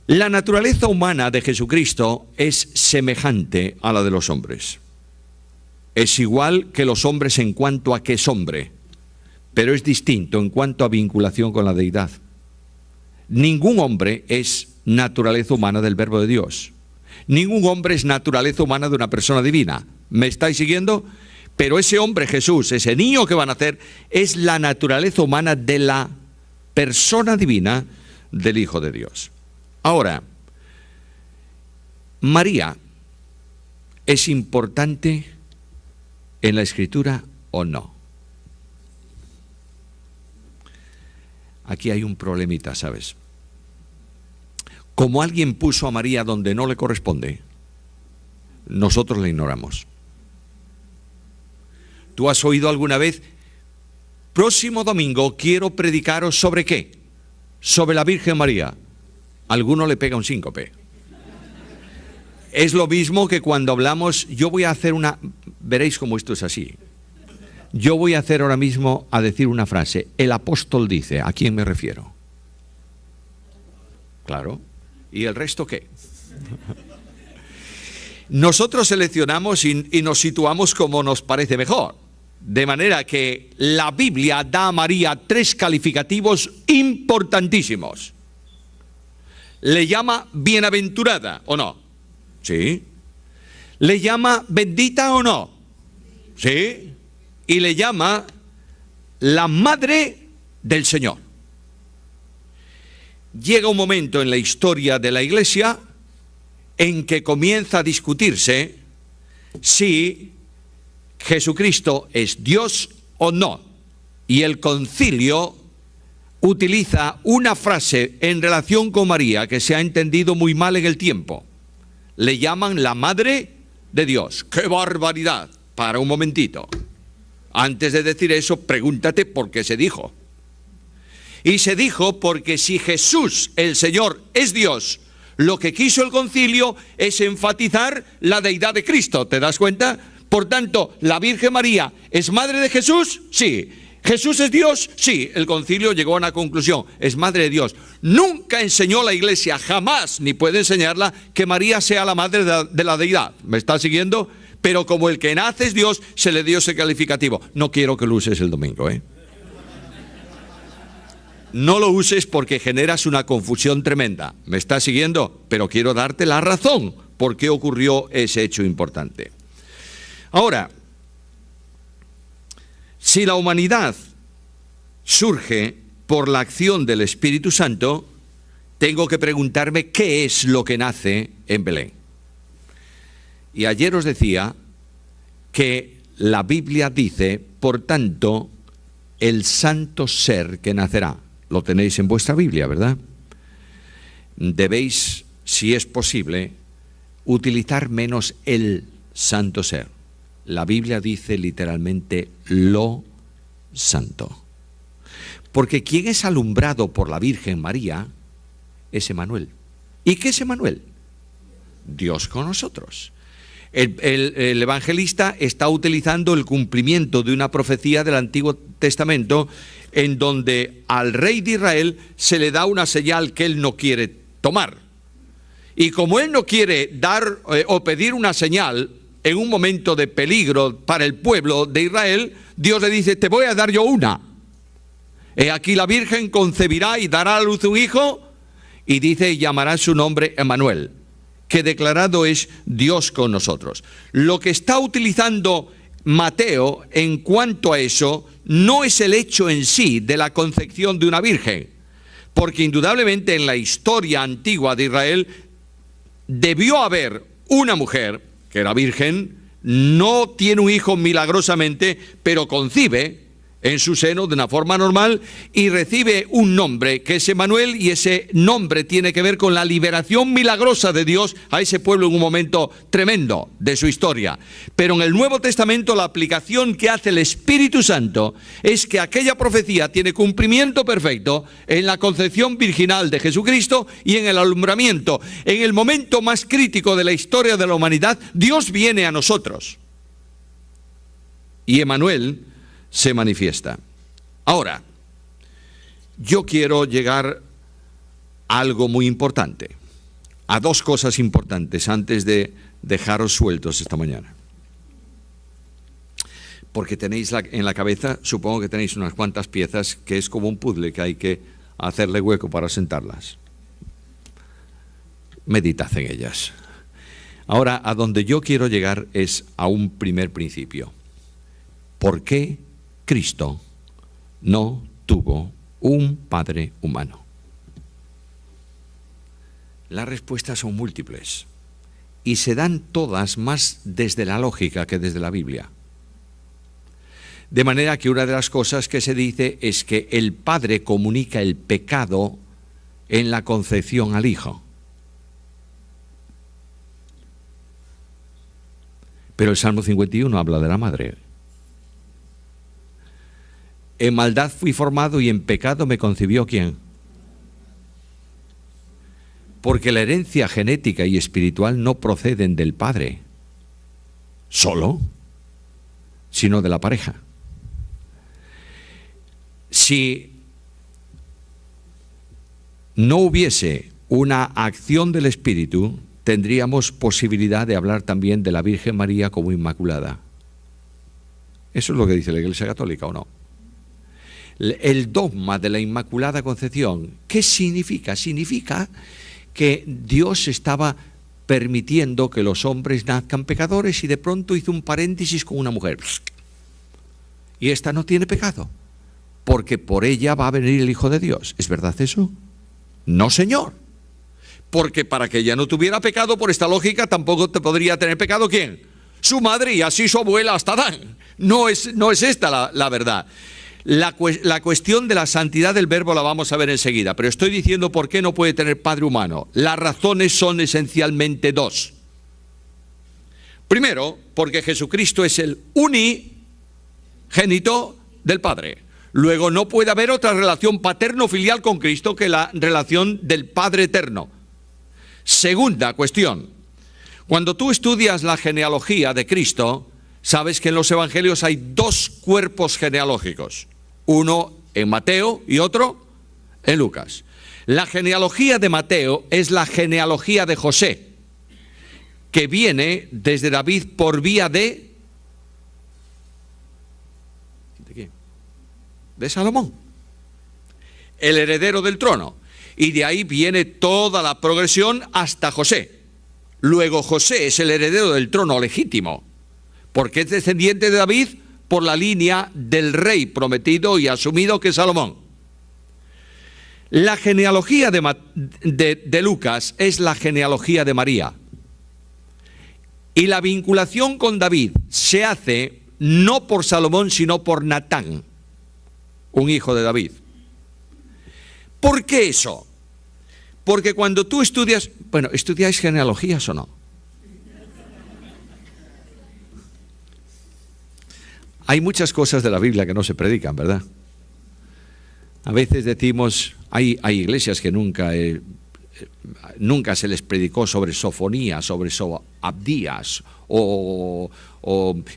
La naturaleza humana de Jesucristo es semejante a la de los hombres. Es igual que los hombres en cuanto a que es hombre, pero es distinto en cuanto a vinculación con la deidad. Ningún hombre es naturaleza humana del Verbo de Dios. Ningún hombre es naturaleza humana de una persona divina. ¿Me estáis siguiendo? Pero ese hombre Jesús, ese niño que va a nacer, es la naturaleza humana de la persona divina del Hijo de Dios. Ahora, ¿María es importante en la Escritura o no? Aquí hay un problemita, ¿sabes? Como alguien puso a María donde no le corresponde, nosotros la ignoramos. ¿Tú has oído alguna vez? Próximo domingo quiero predicaros sobre ¿qué? Sobre la Virgen María. alguno le pega un síncope. Es lo mismo que cuando hablamos, yo voy a hacer veréis cómo esto es así. Yo voy a hacer ahora mismo a decir una frase, el apóstol dice, ¿a quién me refiero? Claro, ¿y el resto qué? Nosotros seleccionamos y nos situamos como nos parece mejor. De manera que la Biblia da a María 3 calificativos importantísimos. Le llama bienaventurada, ¿o no? Sí. ¿Le llama bendita o no? Sí. Y le llama la madre del Señor. Llega un momento en la historia de la Iglesia en que comienza a discutirse si Jesucristo es Dios o no. Y el concilio utiliza una frase en relación con María que se ha entendido muy mal en el tiempo. Le llaman la madre de Dios. ¡Qué barbaridad! Para un momentito. Antes de decir eso, pregúntate por qué se dijo. Y se dijo porque si Jesús, el Señor, es Dios, lo que quiso el concilio es enfatizar la deidad de Cristo. ¿Te das cuenta? Por tanto, ¿la Virgen María es madre de Jesús? Sí. ¿Jesús es Dios? Sí. El concilio llegó a una conclusión, es madre de Dios. Nunca enseñó la Iglesia, jamás, ni puede enseñarla, que María sea la madre de la deidad. ¿Me está siguiendo? Pero como el que nace es Dios, se le dio ese calificativo. No quiero que lo uses el domingo, ¿eh? No lo uses porque generas una confusión tremenda. ¿Me está siguiendo? Pero quiero darte la razón por qué ocurrió ese hecho importante. Ahora, si la humanidad surge por la acción del Espíritu Santo, tengo que preguntarme qué es lo que nace en Belén. Y ayer os decía que la Biblia dice, por tanto, el santo ser que nacerá. Lo tenéis en vuestra Biblia, ¿verdad? Debéis, si es posible, utilizar menos el santo ser. La Biblia dice literalmente lo santo. Porque quien es alumbrado por la Virgen María es Emmanuel. ¿Y qué es Emmanuel? Dios con nosotros. El evangelista está utilizando el cumplimiento de una profecía del Antiguo Testamento en donde al rey de Israel se le da una señal que él no quiere tomar. Y como él no quiere dar o pedir una señal en un momento de peligro para el pueblo de Israel, Dios le dice, te voy a dar yo una. He aquí la Virgen concebirá y dará a luz un hijo, y dice, y llamará su nombre Emmanuel, que declarado es Dios con nosotros. Lo que está utilizando Mateo en cuanto a eso no es el hecho en sí de la concepción de una virgen, porque indudablemente en la historia antigua de Israel debió haber una mujer que era virgen, no tiene un hijo milagrosamente, pero concibe en su seno de una forma normal y recibe un nombre que es Emmanuel, y ese nombre tiene que ver con la liberación milagrosa de Dios a ese pueblo en un momento tremendo de su historia. Pero en el Nuevo Testamento la aplicación que hace el Espíritu Santo es que aquella profecía tiene cumplimiento perfecto en la concepción virginal de Jesucristo y en el alumbramiento. En el momento más crítico de la historia de la humanidad, Dios viene a nosotros. Y Emmanuel se manifiesta. Ahora, yo quiero llegar a algo muy importante, a dos cosas importantes antes de dejaros sueltos esta mañana. Porque tenéis en la cabeza, supongo que tenéis unas cuantas piezas que es como un puzzle que hay que hacerle hueco para sentarlas. Meditad en ellas. Ahora, a donde yo quiero llegar es a un primer principio. ¿Por qué Cristo no tuvo un padre humano? Las respuestas son múltiples y se dan todas más desde la lógica que desde la Biblia. De manera que una de las cosas que se dice es que el padre comunica el pecado en la concepción al hijo. Pero el Salmo 51 habla de la madre. En maldad fui formado y en pecado me concibió ¿quién? Porque la herencia genética y espiritual no proceden del padre solo, sino de la pareja. Si no hubiese una acción del Espíritu, tendríamos posibilidad de hablar también de la Virgen María como Inmaculada. Eso es lo que dice la Iglesia Católica, ¿o no? El dogma de la Inmaculada Concepción, ¿qué significa? Significa que Dios estaba permitiendo que los hombres nazcan pecadores y de pronto hizo un paréntesis con una mujer. Y esta no tiene pecado, porque por ella va a venir el Hijo de Dios. ¿Es verdad eso? No, señor. Porque para que ella no tuviera pecado, por esta lógica, tampoco te podría tener pecado, ¿quién? Su madre, y así su abuela hasta Adán. No es esta la verdad. La cuestión de la santidad del verbo la vamos a ver enseguida, pero estoy diciendo por qué no puede tener padre humano. Las razones son esencialmente dos. Primero, porque Jesucristo es el unigénito del Padre. Luego, no puede haber otra relación paterno-filial con Cristo que la relación del Padre eterno. Segunda cuestión, cuando tú estudias la genealogía de Cristo, sabes que en los evangelios hay dos cuerpos genealógicos, uno en Mateo y otro en Lucas. La genealogía de Mateo es la genealogía de José, que viene desde David por vía ¿de qué? De Salomón, el heredero del trono, y de ahí viene toda la progresión hasta José. Luego José es el heredero del trono legítimo, porque es descendiente de David por la línea del rey prometido y asumido que es Salomón. La genealogía de Lucas es la genealogía de María. Y la vinculación con David se hace no por Salomón, sino por Natán, un hijo de David. ¿Por qué eso? Porque cuando tú estudias, ¿estudiáis genealogías o no? Hay muchas cosas de la Biblia que no se predican, ¿verdad? A veces decimos, hay iglesias que nunca se les predicó sobre Sofonías, sobre Abdías, o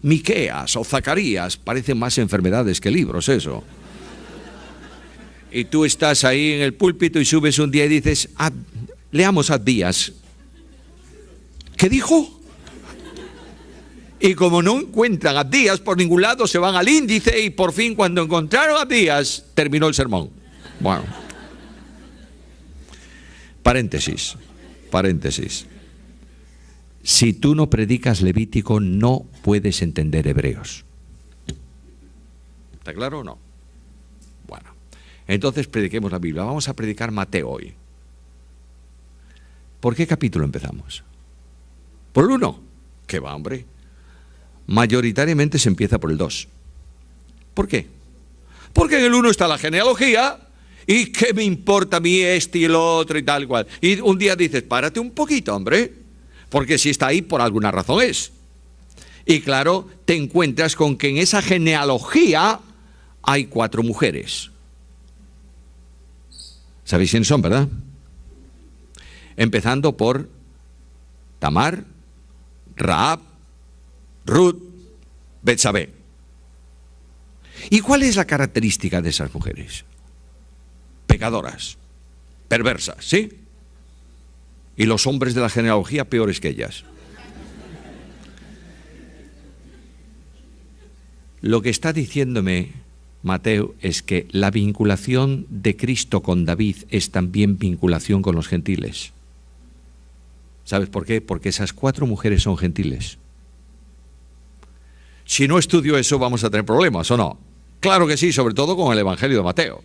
Miqueas, o Zacarías. Parecen más enfermedades que libros, eso. Y tú estás ahí en el púlpito y subes un día y dices, leamos Abdías. ¿Qué dijo? Y como no encuentran Abdías por ningún lado, se van al índice y por fin cuando encontraron Abdías, terminó el sermón. Bueno. Paréntesis. Si tú no predicas Levítico, no puedes entender Hebreos. ¿Está claro o no? Bueno. Entonces prediquemos la Biblia. Vamos a predicar Mateo hoy. ¿Por qué capítulo empezamos? ¿Por el 1? ¿Qué va, hombre? Mayoritariamente se empieza por el 2. ¿Por qué? Porque en el 1 está la genealogía, y qué me importa a mí este y el otro y tal cual. Y un día dices, párate un poquito, hombre, porque si está ahí por alguna razón es. Y claro, te encuentras con que en esa genealogía hay 4 mujeres. ¿Sabéis quiénes son, verdad? Empezando por Tamar, Rahab, Ruth, Betsabé. ¿Y cuál es la característica de esas mujeres? Pecadoras, perversas, ¿sí? Y los hombres de la genealogía peores que ellas. Lo que está diciéndome Mateo es que la vinculación de Cristo con David es también vinculación con los gentiles. ¿Sabes por qué? Porque esas 4 mujeres son gentiles. Si no estudio eso vamos a tener problemas, ¿o no? Claro que sí, sobre todo con el Evangelio de Mateo.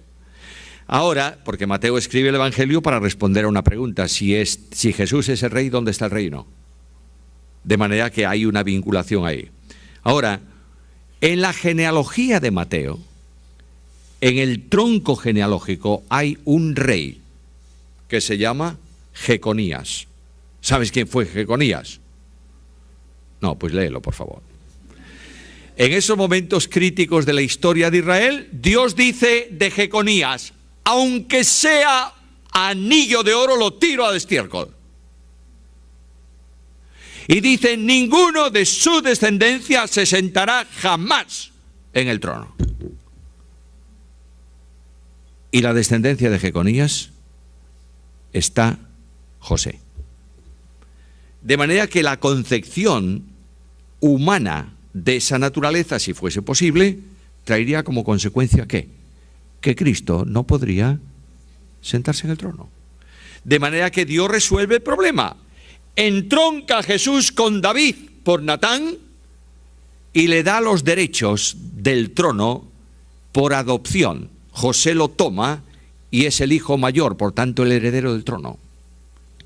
Ahora, porque Mateo escribe el Evangelio para responder a una pregunta, si Jesús es el rey, ¿dónde está el reino? De manera que hay una vinculación ahí. Ahora, en la genealogía de Mateo, en el tronco genealógico hay un rey que se llama Jeconías. ¿Sabes quién fue Jeconías? No, pues léelo, por favor. En esos momentos críticos de la historia de Israel, Dios dice de Jeconías, aunque sea anillo de oro lo tiro al estiércol. Y dice, ninguno de su descendencia se sentará jamás en el trono. Y la descendencia de Jeconías está José. De manera que la concepción humana de esa naturaleza, si fuese posible, traería como consecuencia ¿qué? Que Cristo no podría sentarse en el trono. De manera que Dios resuelve el problema. Entronca a Jesús con David por Natán y le da los derechos del trono por adopción. José lo toma y es el hijo mayor, por tanto el heredero del trono.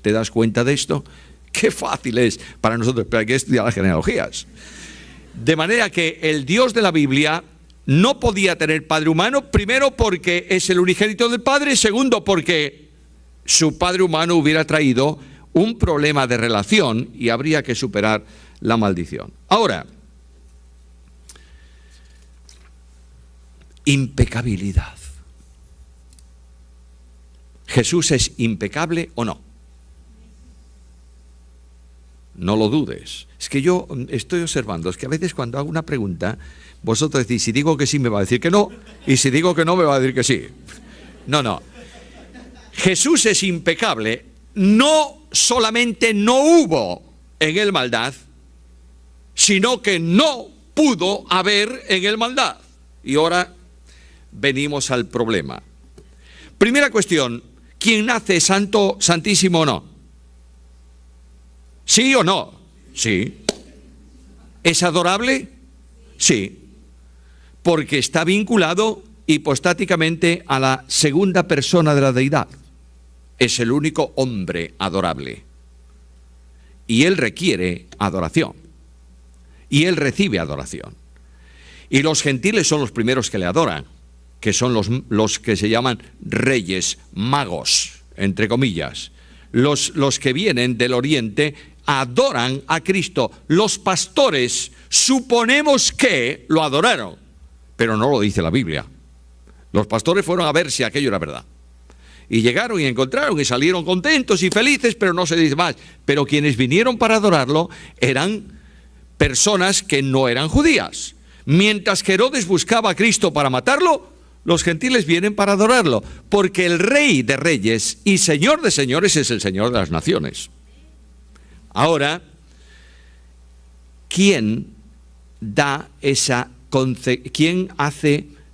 ¿Te das cuenta de esto? Qué fácil es para nosotros, pero hay que estudiar las genealogías. De manera que el Dios de la Biblia no podía tener padre humano, primero porque es el unigénito del Padre, segundo porque su padre humano hubiera traído un problema de relación y habría que superar la maldición. Ahora, impecabilidad. ¿Jesús es impecable o no? No lo dudes. Es que yo estoy observando, es que a veces cuando hago una pregunta, vosotros decís, si digo que sí me va a decir que no, y si digo que no me va a decir que sí. No. Jesús es impecable, no solamente no hubo en él maldad, sino que no pudo haber en él maldad. Y ahora venimos al problema. Primera cuestión, ¿quién nace santo, santísimo o no? ¿Sí o no? Sí. ¿Es adorable? Sí. Porque está vinculado hipostáticamente a la segunda persona de la deidad. Es el único hombre adorable. Y él requiere adoración. Y él recibe adoración. Y los gentiles son los primeros que le adoran, que son los que se llaman reyes magos, entre comillas. Los que vienen del oriente adoran a Cristo. Los pastores suponemos que lo adoraron, pero no lo dice la Biblia. Los pastores fueron a ver si aquello era verdad. Y llegaron y encontraron y salieron contentos y felices, pero no se dice más. Pero quienes vinieron para adorarlo eran personas que no eran judías. Mientras que Herodes buscaba a Cristo para matarlo, los gentiles vienen para adorarlo, porque el Rey de Reyes y Señor de Señores es el Señor de las naciones. Ahora, ¿quién da esa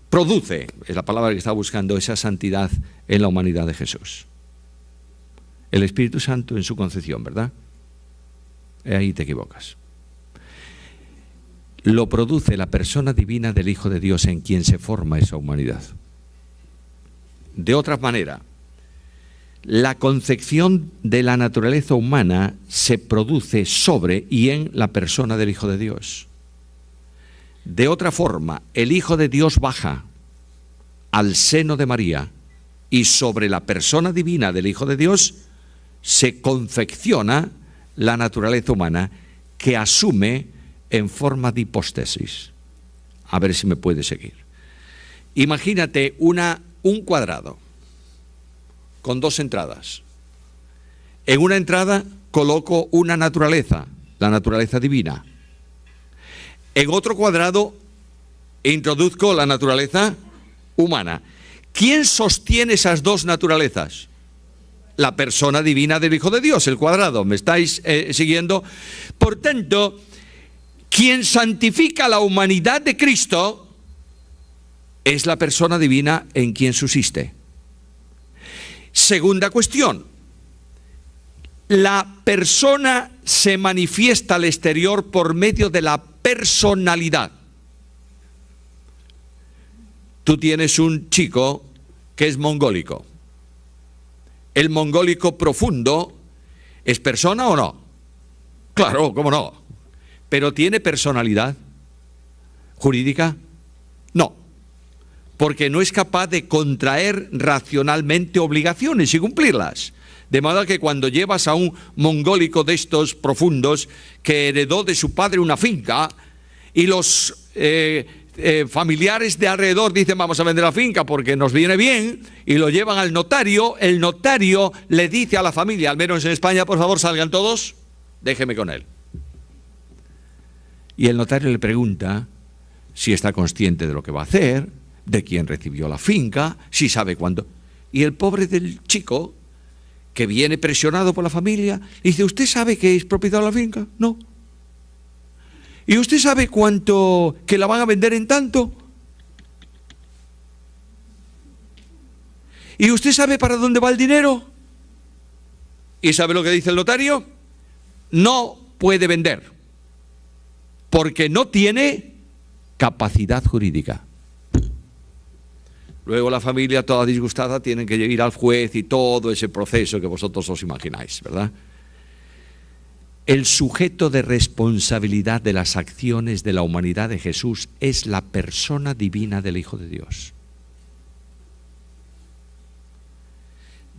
produce, es la palabra que está buscando, esa santidad en la humanidad de Jesús? El Espíritu Santo en su concepción, ¿verdad? Ahí te equivocas. Lo produce la persona divina del Hijo de Dios en quien se forma esa humanidad. De otra manera, la concepción de la naturaleza humana se produce sobre y en la persona del Hijo de Dios. De otra forma, el Hijo de Dios baja al seno de María y sobre la persona divina del Hijo de Dios se confecciona la naturaleza humana que asume en forma de hipóstasis. A ver si me puede seguir. Imagínate un cuadrado con dos entradas. En una entrada coloco una naturaleza, la naturaleza divina. En otro cuadrado introduzco la naturaleza humana. ¿Quién sostiene esas dos naturalezas? La persona divina del Hijo de Dios, el cuadrado. ¿Me estáis siguiendo? Por tanto, quien santifica la humanidad de Cristo es la persona divina en quien subsiste. Segunda cuestión. La persona se manifiesta al exterior por medio de la personalidad. Tú tienes un chico que es mongólico. ¿El mongólico profundo es persona o no? Claro, ¿cómo no? ¿Pero tiene personalidad jurídica? No, porque no es capaz de contraer racionalmente obligaciones y cumplirlas. De modo que cuando llevas a un mongólico de estos profundos que heredó de su padre una finca y los familiares de alrededor dicen vamos a vender la finca porque nos viene bien y lo llevan al notario. El notario le dice a la familia, al menos en España, por favor salgan todos, déjeme con él. Y el notario le pregunta si está consciente de lo que va a hacer, de quién recibió la finca, si sabe cuándo. Y el pobre del chico, que viene presionado por la familia, dice, ¿usted sabe que es propiedad de la finca? No. ¿Y usted sabe cuánto que la van a vender en tanto? ¿Y usted sabe para dónde va el dinero? ¿Y sabe lo que dice el notario? No puede vender, porque no tiene capacidad jurídica. Luego la familia toda disgustada tiene que ir al juez y todo ese proceso que vosotros os imagináis, ¿verdad? El sujeto de responsabilidad de las acciones de la humanidad de Jesús es la persona divina del Hijo de Dios.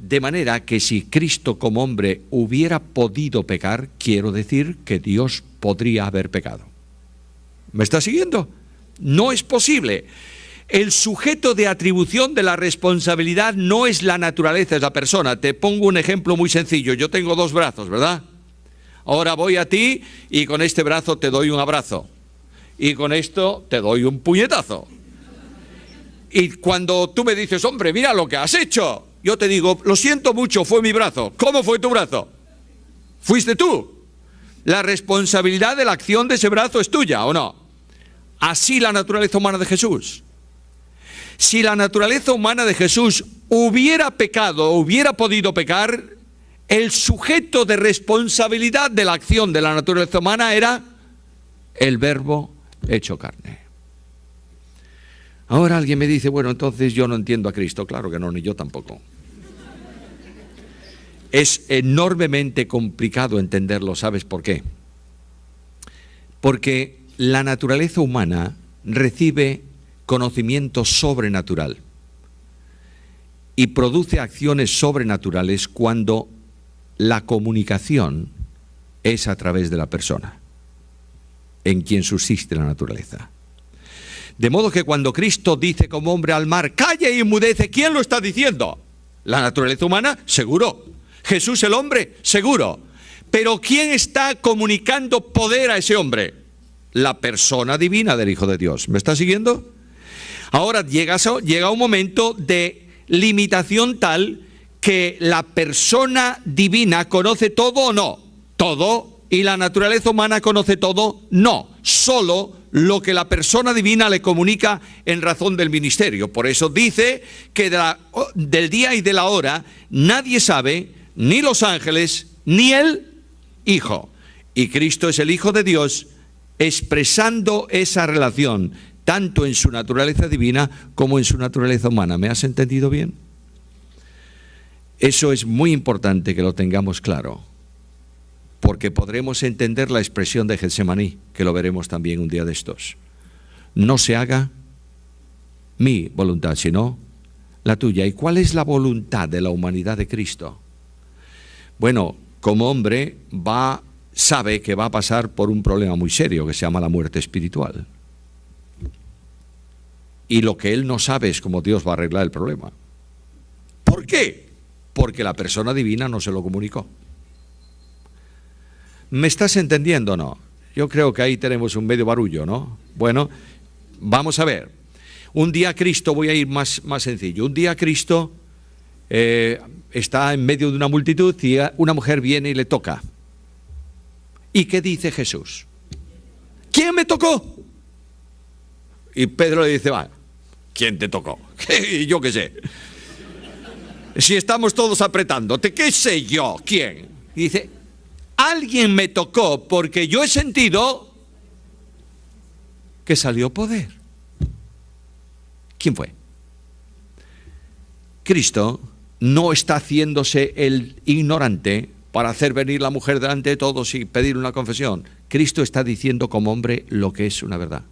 De manera que si Cristo como hombre hubiera podido pecar, quiero decir que Dios podría haber pecado. ¿Me está siguiendo? No es posible. El sujeto de atribución de la responsabilidad no es la naturaleza, es la persona. Te pongo un ejemplo muy sencillo. Yo tengo 2 brazos, ¿verdad? Ahora voy a ti y con este brazo te doy un abrazo. Y con esto te doy un puñetazo. Y cuando tú me dices, hombre, mira lo que has hecho, yo te digo, lo siento mucho, fue mi brazo. ¿Cómo fue tu brazo? Fuiste tú. La responsabilidad de la acción de ese brazo es tuya, ¿o no? Así la naturaleza humana de Jesús. Si la naturaleza humana de Jesús hubiera pecado, hubiera podido pecar, el sujeto de responsabilidad de la acción de la naturaleza humana era el Verbo hecho carne. Ahora alguien me dice, bueno, entonces yo no entiendo a Cristo. Claro que no, ni yo tampoco. Es enormemente complicado entenderlo, ¿sabes por qué? Porque la naturaleza humana recibe conocimiento sobrenatural y produce acciones sobrenaturales cuando la comunicación es a través de la persona en quien subsiste la naturaleza. De modo que cuando Cristo dice como hombre al mar, calla y enmudece, ¿quién lo está diciendo? ¿La naturaleza humana? Seguro. ¿Jesús el hombre? Seguro. Pero ¿quién está comunicando poder a ese hombre? La persona divina del Hijo de Dios. ¿Me está siguiendo? Ahora llega un momento de limitación tal que la persona divina conoce todo o no. Todo. ¿Y la naturaleza humana conoce todo? No. Solo lo que la persona divina le comunica en razón del ministerio. Por eso dice que del día y de la hora nadie sabe, ni los ángeles, ni el Hijo. Y Cristo es el Hijo de Dios, expresando esa relación, tanto en su naturaleza divina como en su naturaleza humana. ¿Me has entendido bien? Eso es muy importante que lo tengamos claro, porque podremos entender la expresión de Getsemaní, que lo veremos también un día de estos. No se haga mi voluntad, sino la tuya. ¿Y cuál es la voluntad de la humanidad de Cristo? Bueno, como hombre sabe que va a pasar por un problema muy serio que se llama la muerte espiritual. Y lo que él no sabe es cómo Dios va a arreglar el problema. ¿Por qué? Porque la persona divina no se lo comunicó. ¿Me estás entendiendo o no? Yo creo que ahí tenemos un medio barullo, ¿no? Bueno, vamos a ver. Un día Cristo, voy a ir más sencillo. Un día Cristo está en medio de una multitud y una mujer viene y le toca. ¿Y qué dice Jesús? ¿Quién me tocó? Y Pedro le dice, va, ¿quién te tocó? Y yo qué sé. Si estamos todos apretándote, ¿qué sé yo? ¿Quién? Y dice, alguien me tocó porque yo he sentido que salió poder. ¿Quién fue? Cristo no está haciéndose el ignorante para hacer venir la mujer delante de todos y pedir una confesión. Cristo está diciendo como hombre lo que es una verdad.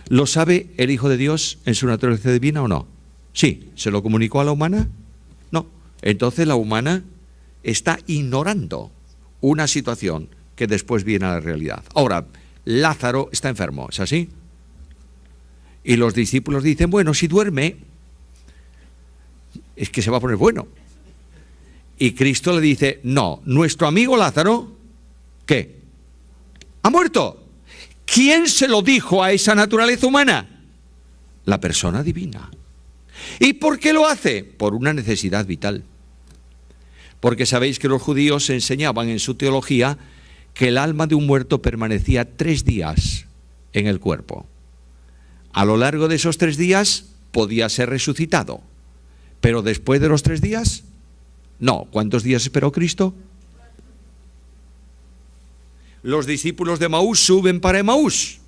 ¿Lo sabe el Hijo de Dios en su naturaleza divina o no? Sí. ¿Se lo comunicó a la humana? No. Entonces la humana está ignorando una situación que después viene a la realidad. Ahora, Lázaro está enfermo, ¿es así? Y los discípulos dicen, bueno, si duerme, es que se va a poner bueno. Y Cristo le dice, no, nuestro amigo Lázaro, ¿qué? ¿Ha muerto? ¿Quién se lo dijo a esa naturaleza humana? La persona divina. ¿Y por qué lo hace? Por una necesidad vital. Porque sabéis que los judíos enseñaban en su teología que el alma de un muerto permanecía 3 días en el cuerpo. A lo largo de esos 3 días podía ser resucitado. Pero después de los 3 días, no. ¿Cuántos días esperó Cristo? Los discípulos de Emaús suben para Emaús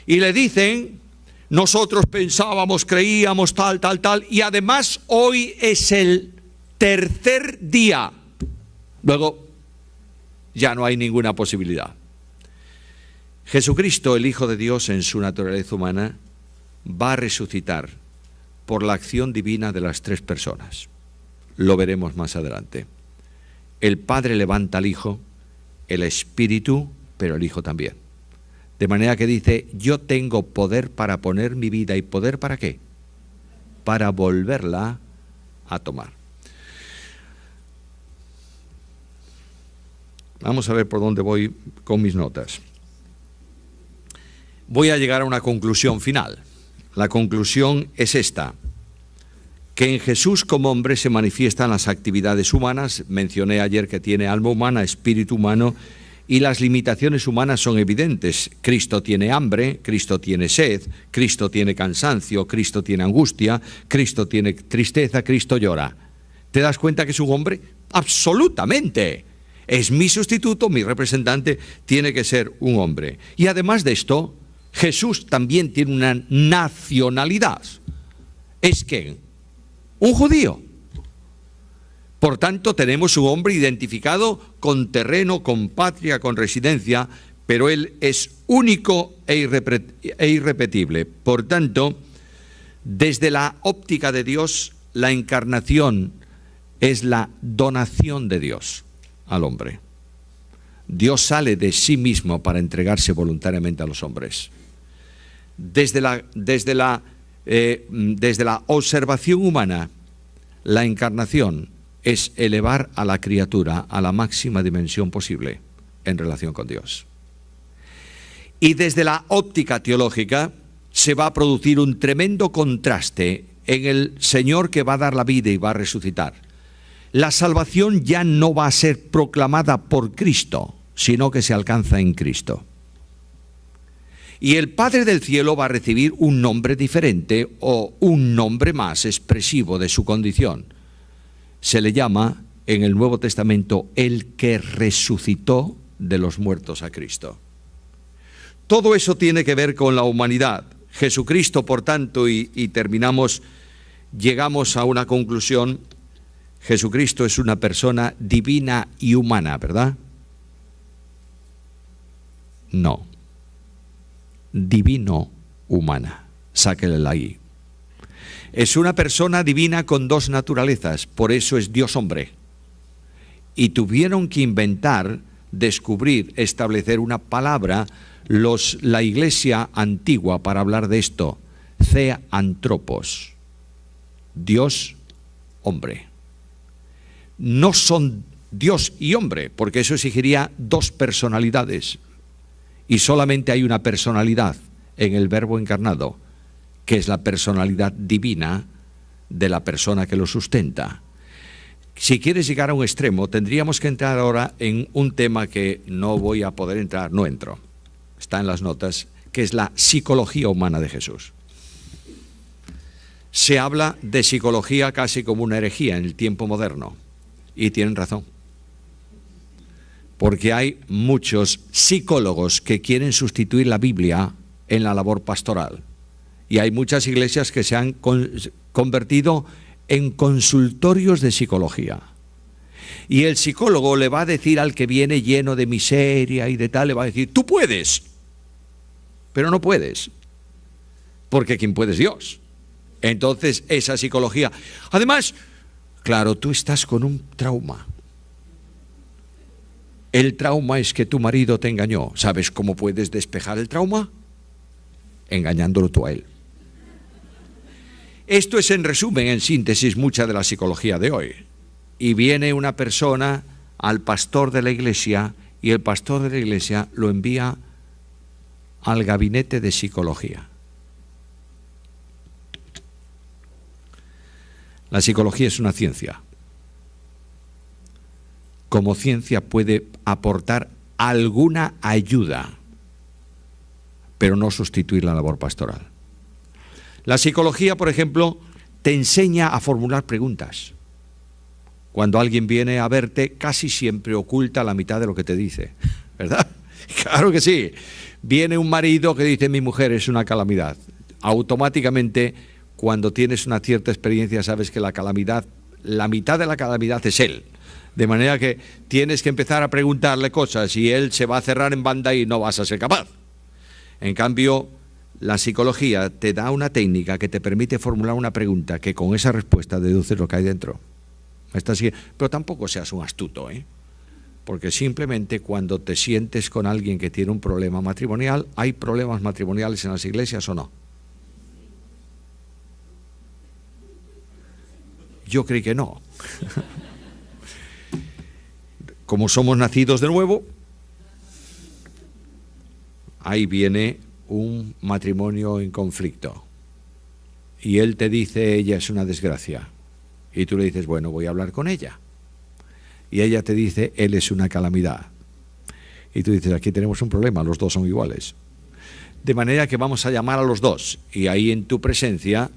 y le dicen, nosotros pensábamos, creíamos, tal, y además hoy es el 3er día. Luego ya no hay ninguna posibilidad. Jesucristo, el Hijo de Dios en su naturaleza humana, va a resucitar por la acción divina de las 3 personas. Lo veremos más adelante. El Padre levanta al Hijo, el Espíritu, pero el Hijo también. De manera que dice, yo tengo poder para poner mi vida. ¿Y poder para qué? Para volverla a tomar. Vamos a ver por dónde voy con mis notas. Voy a llegar a una conclusión final. La conclusión es esta, que en Jesús como hombre se manifiestan las actividades humanas. Mencioné ayer que tiene alma humana, espíritu humano, y las limitaciones humanas son evidentes. Cristo tiene hambre, Cristo tiene sed, Cristo tiene cansancio, Cristo tiene angustia, Cristo tiene tristeza, Cristo llora. ¿Te das cuenta que es un hombre? Absolutamente. Es mi sustituto, mi representante, tiene que ser un hombre. Y además de esto, Jesús también tiene una nacionalidad. ¿Es qué? Un judío. Por tanto, tenemos un hombre identificado con terreno, con patria, con residencia, pero él es único e irrepetible. Por tanto, desde la óptica de Dios, la encarnación es la donación de Dios al hombre. Dios sale de sí mismo para entregarse voluntariamente a los hombres. Desde la observación humana, la encarnación es elevar a la criatura a la máxima dimensión posible en relación con Dios. Y desde la óptica teológica se va a producir un tremendo contraste en el Señor que va a dar la vida y va a resucitar. La salvación ya no va a ser proclamada por Cristo, sino que se alcanza en Cristo. Y el Padre del Cielo va a recibir un nombre diferente o un nombre más expresivo de su condición. Se le llama en el Nuevo Testamento el que resucitó de los muertos a Cristo. Todo eso tiene que ver con la humanidad. Jesucristo, por tanto, y terminamos, llegamos a una conclusión. Jesucristo es una persona divina y humana, ¿verdad? No. Divino, humana. Sáquele la I. Es una persona divina con 2 naturalezas, por eso es Dios hombre. Y tuvieron que inventar, descubrir, establecer una palabra, la iglesia antigua para hablar de esto, theantropos, Dios hombre. No son Dios y hombre, porque eso exigiría 2 personalidades. Y solamente hay una personalidad en el Verbo encarnado, que es la personalidad divina de la persona que lo sustenta. Si quieres llegar a un extremo, tendríamos que entrar ahora en un tema que no voy a poder entrar, no entro, está en las notas, que es la psicología humana de Jesús. Se habla de psicología casi como una herejía en el tiempo moderno, y tienen razón. Porque hay muchos psicólogos que quieren sustituir la Biblia en la labor pastoral. Y hay muchas iglesias que se han convertido en consultorios de psicología. Y el psicólogo le va a decir al que viene lleno de miseria y de tal, le va a decir, tú puedes, pero no puedes, porque quien puede es Dios. Entonces, esa psicología. Además, claro, tú estás con un trauma. El trauma es que tu marido te engañó. ¿Sabes cómo puedes despejar el trauma? Engañándolo tú a él. Esto es, en resumen, en síntesis, mucha de la psicología de hoy. Y viene una persona al pastor de la iglesia y el pastor de la iglesia lo envía al gabinete de psicología. La psicología es una ciencia. Como ciencia puede aportar alguna ayuda, pero no sustituir la labor pastoral. La psicología, por ejemplo, te enseña a formular preguntas. Cuando alguien viene a verte, casi siempre oculta la mitad de lo que te dice, ¿verdad? Claro que sí. Viene un marido que dice: mi mujer es una calamidad. Automáticamente, cuando tienes una cierta experiencia, sabes que la calamidad, la mitad de la calamidad es él. De manera que tienes que empezar a preguntarle cosas y él se va a cerrar en banda y no vas a ser capaz. En cambio, la psicología te da una técnica que te permite formular una pregunta que con esa respuesta deduces lo que hay dentro. Pero tampoco seas un astuto, ¿eh? Porque simplemente cuando te sientes con alguien que tiene un problema matrimonial, ¿hay problemas matrimoniales en las iglesias o no? Yo creí que no. Como somos nacidos de nuevo, ahí viene un matrimonio en conflicto. Y él te dice: ella es una desgracia. Y tú le dices: bueno, voy a hablar con ella. Y ella te dice: él es una calamidad. Y tú dices: aquí tenemos un problema, los dos son iguales. De manera que vamos a llamar a los dos. Y ahí en tu presencia,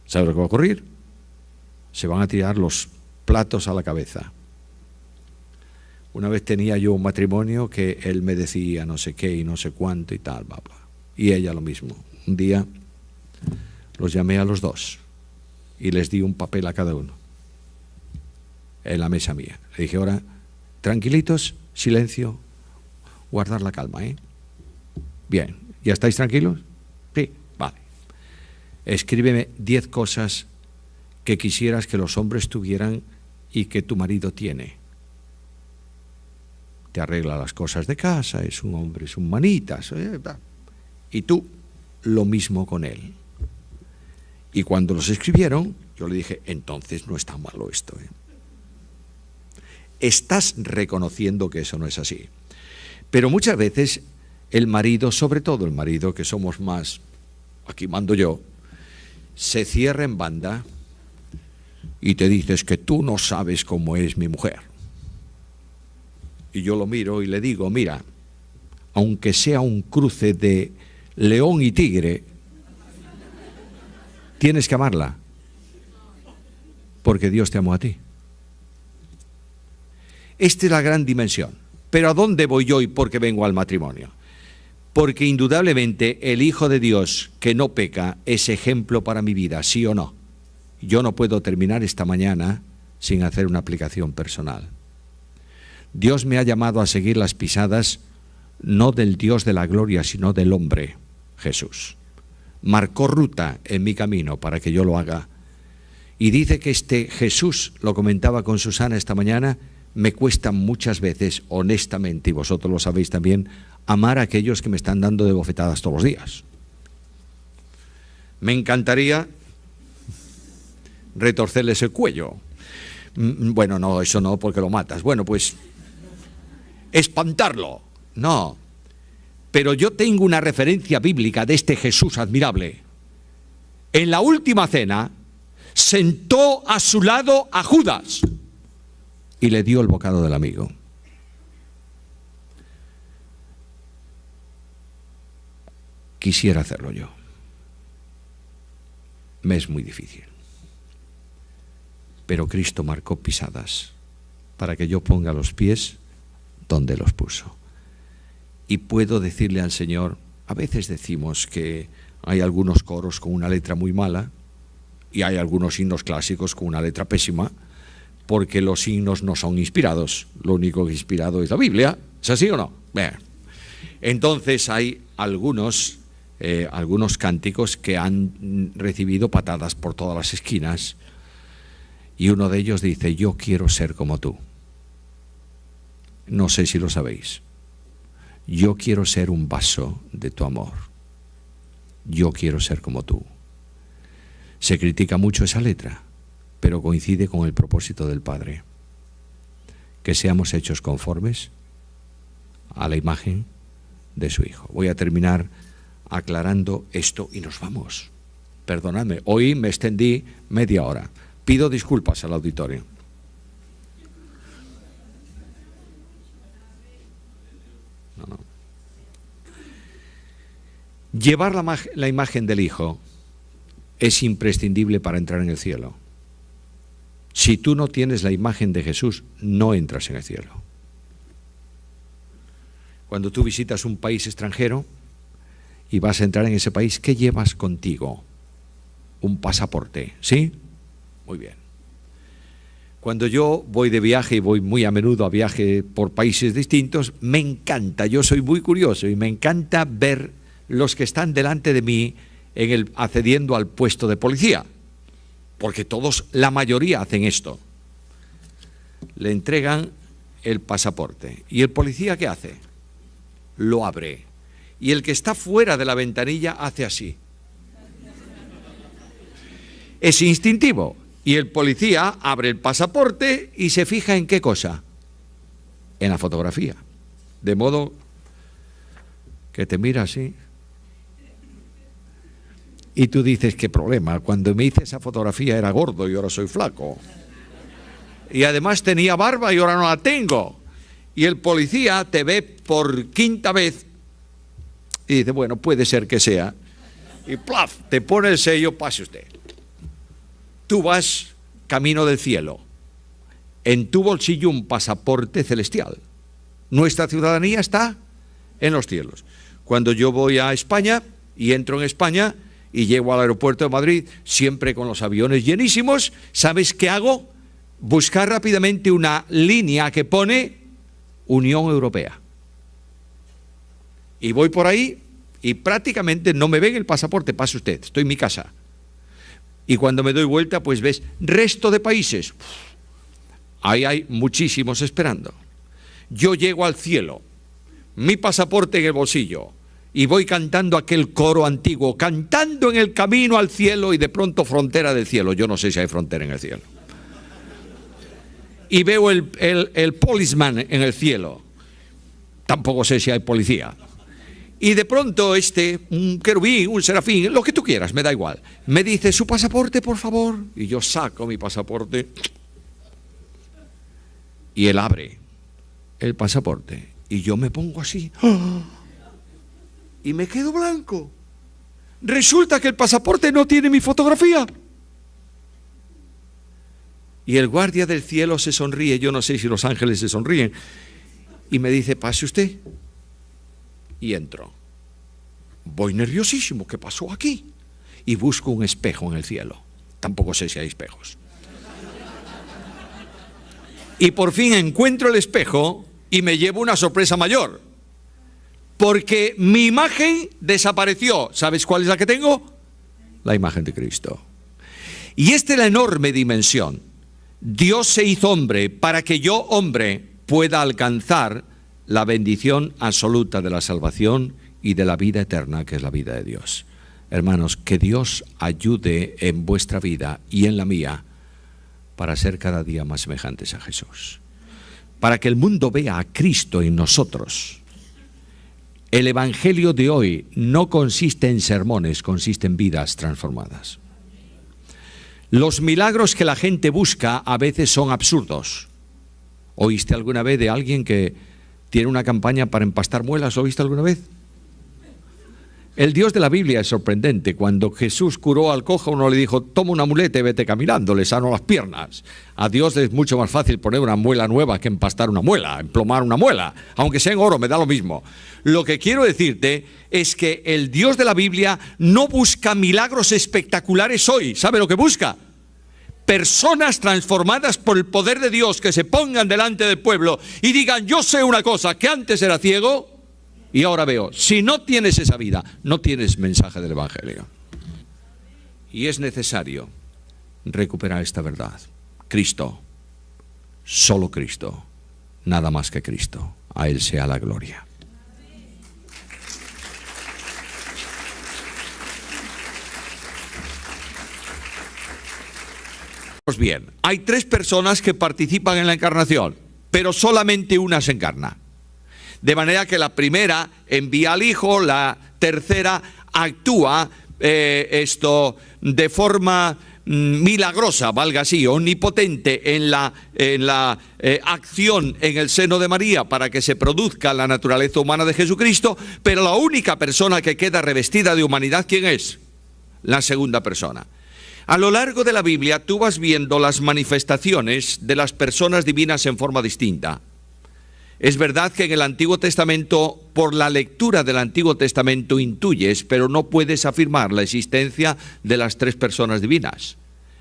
¿sabes lo que va a ocurrir? Se van a tirar los platos a la cabeza. Una vez tenía yo un matrimonio que él me decía no sé qué y no sé cuánto y tal, bla, bla. Y ella lo mismo. Un día los llamé a los dos y les di un papel a cada uno en la mesa mía. Le dije: ahora, tranquilitos, silencio, guardar la calma, ¿eh? Bien, ¿ya estáis tranquilos? Sí, vale. Escríbeme 10 cosas que quisieras que los hombres tuvieran y que tu marido tiene. Te arregla las cosas de casa, es un hombre, es un manitas. Y tú, lo mismo con él. Y cuando los escribieron, yo le dije: entonces no está malo esto, ¿eh? Estás reconociendo que eso no es así. Pero muchas veces el marido, sobre todo el marido, que somos más, aquí mando yo, se cierra en banda y te dices que tú no sabes cómo es mi mujer. Y yo lo miro y le digo: mira, aunque sea un cruce de león y tigre, tienes que amarla, porque Dios te amó a ti. Esta es la gran dimensión. Pero ¿a dónde voy yo y por qué vengo al matrimonio? Porque indudablemente el Hijo de Dios que no peca es ejemplo para mi vida, ¿sí o no? Yo no puedo terminar esta mañana sin hacer una aplicación personal. Dios me ha llamado a seguir las pisadas no del Dios de la gloria, sino del hombre, Jesús. Marcó ruta en mi camino para que yo lo haga. Y dice que este Jesús, lo comentaba con Susana esta mañana, me cuesta muchas veces, honestamente, y vosotros lo sabéis también, amar a aquellos que me están dando de bofetadas todos los días. Me encantaría retorcerles el cuello. Bueno, no, eso no, porque lo matas. Bueno, pues espantarlo. No. Pero yo tengo una referencia bíblica de este Jesús admirable. En la última cena sentó a su lado a Judas y le dio el bocado del amigo. Quisiera hacerlo yo. Me es muy difícil. Pero Cristo marcó pisadas para que yo ponga los pies donde los puso. Y puedo decirle al Señor, a veces decimos que hay algunos coros con una letra muy mala y hay algunos himnos clásicos con una letra pésima, porque los himnos no son inspirados. Lo único que inspirado es la Biblia. ¿Es así o no? Bien. Entonces hay algunos cánticos que han recibido patadas por todas las esquinas. Y uno de ellos dice: yo quiero ser como tú. No sé si lo sabéis. Yo quiero ser un vaso de tu amor. Yo quiero ser como tú. Se critica mucho esa letra, pero coincide con el propósito del Padre. Que seamos hechos conformes a la imagen de su Hijo. Voy a terminar aclarando esto y nos vamos. Perdonadme, hoy me extendí media hora. Pido disculpas al auditorio. No. Llevar la imagen del Hijo es imprescindible para entrar en el cielo. Si tú no tienes la imagen de Jesús, no entras en el cielo. Cuando tú visitas un país extranjero y vas a entrar en ese país, ¿qué llevas contigo? Un pasaporte, ¿sí? Muy bien. Cuando yo voy de viaje, y voy muy a menudo a viaje por países distintos, me encanta, yo soy muy curioso y me encanta ver los que están delante de mí accediendo al puesto de policía, porque todos, la mayoría hacen esto. Le entregan el pasaporte y el policía ¿qué hace? Lo abre. Y el que está fuera de la ventanilla hace así. Es instintivo. Y el policía abre el pasaporte y se fija en qué cosa. En la fotografía. De modo que te mira así. Y tú dices, ¿qué problema? Cuando me hice esa fotografía era gordo y ahora soy flaco. Y además tenía barba y ahora no la tengo. Y el policía te ve por quinta vez y dice, bueno, puede ser que sea. Y ¡plaf! Te pone el sello, pase usted. Tú vas camino del cielo. En tu bolsillo un pasaporte celestial. Nuestra ciudadanía está en los cielos. Cuando yo voy a España y entro en España y llego al aeropuerto de Madrid, siempre con los aviones llenísimos, ¿sabes qué hago? Buscar rápidamente una línea que pone Unión Europea. Y voy por ahí y prácticamente no me ven el pasaporte, pase usted, estoy en mi casa. Y cuando me doy vuelta, pues ves resto de países. Ahí hay muchísimos esperando. Yo llego al cielo, mi pasaporte en el bolsillo, y voy cantando aquel coro antiguo, cantando en el camino al cielo, y de pronto frontera del cielo. Yo no sé si hay frontera en el cielo. Y veo el policeman en el cielo. Tampoco sé si hay policía. Y de pronto un querubín, un serafín, lo que tú quieras, me da igual, me dice, ¿su pasaporte, por favor? Y yo saco mi pasaporte. Y él abre el pasaporte. Y yo me pongo así. Y me quedo blanco. Resulta que el pasaporte no tiene mi fotografía. Y el guardia del cielo se sonríe, yo no sé si los ángeles se sonríen, y me dice, pase usted. Y entro. Voy nerviosísimo, ¿qué pasó aquí? Y busco un espejo en el cielo. Tampoco sé si hay espejos. Y por fin encuentro el espejo y me llevo una sorpresa mayor. Porque mi imagen desapareció. ¿Sabes cuál es la que tengo? La imagen de Cristo. Y esta es la enorme dimensión. Dios se hizo hombre para que yo, hombre, pueda alcanzar la bendición absoluta de la salvación y de la vida eterna, que es la vida de Dios. Hermanos, que Dios ayude en vuestra vida y en la mía para ser cada día más semejantes a Jesús. Para que el mundo vea a Cristo en nosotros. El evangelio de hoy no consiste en sermones, consiste en vidas transformadas. Los milagros que la gente busca a veces son absurdos. ¿Oíste alguna vez de alguien que tiene una campaña para empastar muelas? ¿Oíste alguna vez? El Dios de la Biblia es sorprendente. Cuando Jesús curó al cojo, uno le dijo, toma una muleta y vete caminando, le sano las piernas. A Dios es mucho más fácil poner una muela nueva que empastar una muela, emplomar una muela. Aunque sea en oro, me da lo mismo. Lo que quiero decirte es que el Dios de la Biblia no busca milagros espectaculares hoy. ¿Sabe lo que busca? Personas transformadas por el poder de Dios que se pongan delante del pueblo y digan, yo sé una cosa, que antes era ciego y ahora veo. Si no tienes esa vida, no tienes mensaje del evangelio. Y es necesario recuperar esta verdad. Cristo, solo Cristo, nada más que Cristo. A Él sea la gloria. bien, hay tres personas que participan en la encarnación, pero solamente una se encarna. De manera que la primera envía al Hijo, la tercera actúa de forma milagrosa, valga así, omnipotente en la acción en el seno de María para que se produzca la naturaleza humana de Jesucristo, pero la única persona que queda revestida de humanidad, ¿quién es? La segunda persona. A lo largo de la Biblia tú vas viendo las manifestaciones de las personas divinas en forma distinta. Es verdad que en el Antiguo Testamento, por la lectura del Antiguo Testamento intuyes, pero no puedes afirmar la existencia de las tres personas divinas.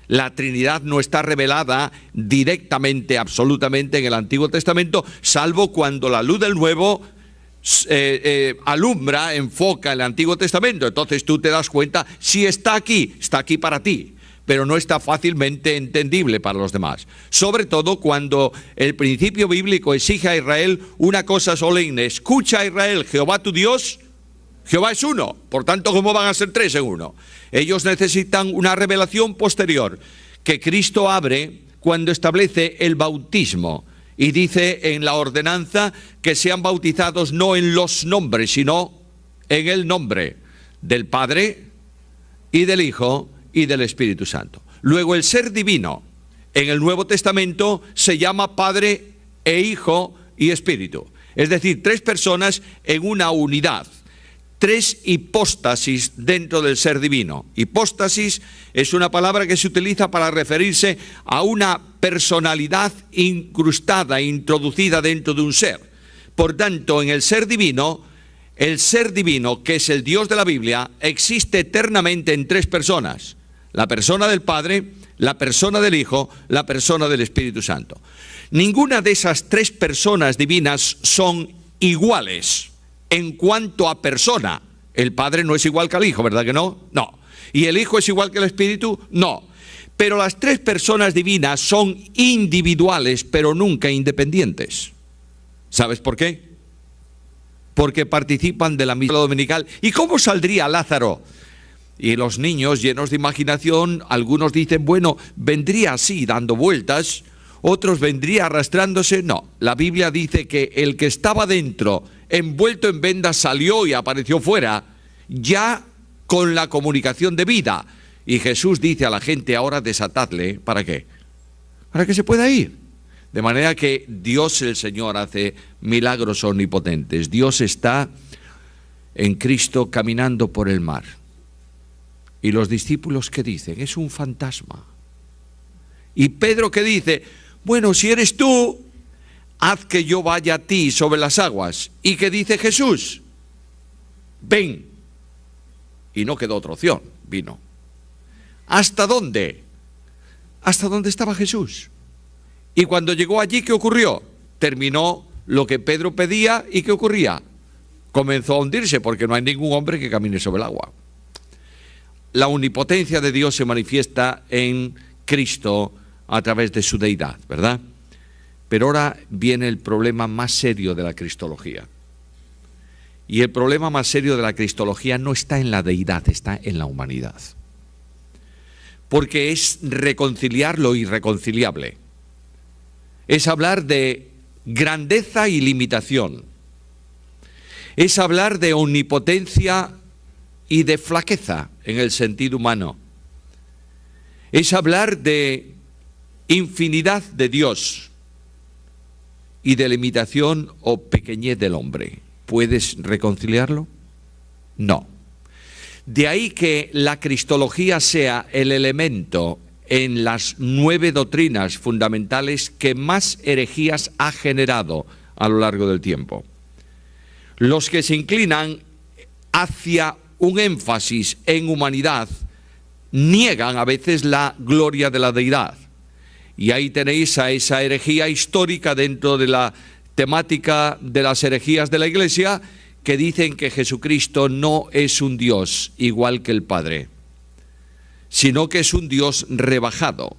La Trinidad no está revelada directamente, absolutamente en el Antiguo Testamento, salvo cuando la luz del Nuevo alumbra, enfoca el Antiguo Testamento. Entonces tú te das cuenta, si está aquí para ti, pero no está fácilmente entendible para los demás. Sobre todo cuando el principio bíblico exige a Israel una cosa solemne: escucha, Israel, Jehová tu Dios, Jehová es uno. Por tanto, ¿cómo van a ser tres en uno? Ellos necesitan una revelación posterior que Cristo abre cuando establece el bautismo y dice en la ordenanza que sean bautizados no en los nombres, sino en el nombre del Padre y del Hijo y del Espíritu Santo. Luego el ser divino en el Nuevo Testamento se llama Padre e Hijo y Espíritu. Es decir, tres personas en una unidad. Tres hipóstasis dentro del ser divino. Hipóstasis es una palabra que se utiliza para referirse a una personalidad incrustada, introducida dentro de un ser. Por tanto, en el ser divino, que es el Dios de la Biblia, existe eternamente en tres personas: la persona del Padre, la persona del Hijo, la persona del Espíritu Santo. Ninguna de esas tres personas divinas son iguales en cuanto a persona. El Padre no es igual que el Hijo, ¿verdad que no? No. ¿Y el Hijo es igual que el Espíritu? No. Pero las tres personas divinas son individuales, pero nunca independientes. ¿Sabes por qué? Porque participan de la misa dominical. ¿Y cómo saldría Lázaro? Y los niños, llenos de imaginación, algunos dicen, bueno, vendría así, dando vueltas, otros vendría arrastrándose. No, la Biblia dice que el que estaba dentro, envuelto en vendas, salió y apareció fuera, ya con la comunicación de vida. Y Jesús dice a la gente, ahora desatadle, ¿para qué? Para que se pueda ir. De manera que Dios el Señor hace milagros omnipotentes. Dios está en Cristo caminando por el mar. Y los discípulos, ¿qué dicen? Es un fantasma. Y Pedro, ¿qué dice? Bueno, si eres tú, haz que yo vaya a ti sobre las aguas. ¿Y qué dice Jesús? Ven. Y no quedó otra opción, vino. ¿Hasta dónde? Hasta donde estaba Jesús. Y cuando llegó allí, ¿qué ocurrió? Terminó lo que Pedro pedía. ¿Y qué ocurría? Comenzó a hundirse, porque no hay ningún hombre que camine sobre el agua. La omnipotencia de Dios se manifiesta en Cristo a través de su deidad, ¿verdad? Pero ahora viene el problema más serio de la cristología. Y el problema más serio de la cristología no está en la deidad, está en la humanidad. Porque es reconciliar lo irreconciliable. Es hablar de grandeza y limitación. Es hablar de omnipotencia y de flaqueza en el sentido humano. Es hablar de infinidad de Dios y de limitación o pequeñez del hombre. ¿Puedes reconciliarlo? No. De ahí que la cristología sea el elemento en las 9 doctrinas fundamentales que más herejías ha generado a lo largo del tiempo. Los que se inclinan hacia un énfasis en humanidad niegan a veces la gloria de la deidad. Y ahí tenéis a esa herejía histórica dentro de la temática de las herejías de la Iglesia, que dicen que Jesucristo no es un Dios igual que el Padre, sino que es un Dios rebajado.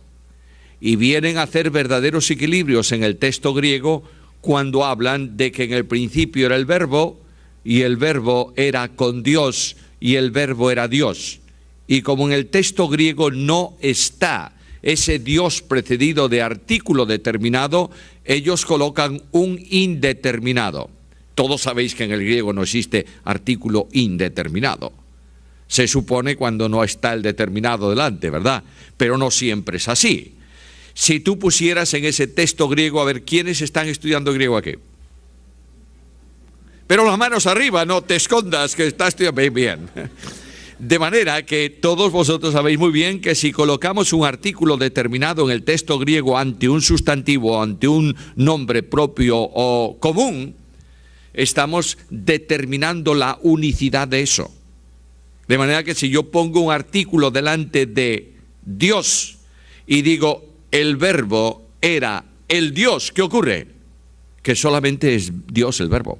Y vienen a hacer verdaderos equilibrios en el texto griego cuando hablan de que en el principio era el Verbo, y el Verbo era con Dios, y el Verbo era Dios. Y como en el texto griego no está ese Dios precedido de artículo determinado, ellos colocan un indeterminado. Todos sabéis que en el griego no existe artículo indeterminado. Se supone cuando no está el determinado delante, ¿verdad? Pero no siempre es así. Si tú pusieras en ese texto griego, a ver, ¿quiénes están estudiando griego aquí? Pero las manos arriba, no te escondas que estás estudiando bien. De manera que todos vosotros sabéis muy bien que si colocamos un artículo determinado en el texto griego ante un sustantivo, ante un nombre propio o común, estamos determinando la unicidad de eso. De manera que si yo pongo un artículo delante de Dios y digo el verbo era el Dios, ¿qué ocurre? Que solamente es Dios el verbo.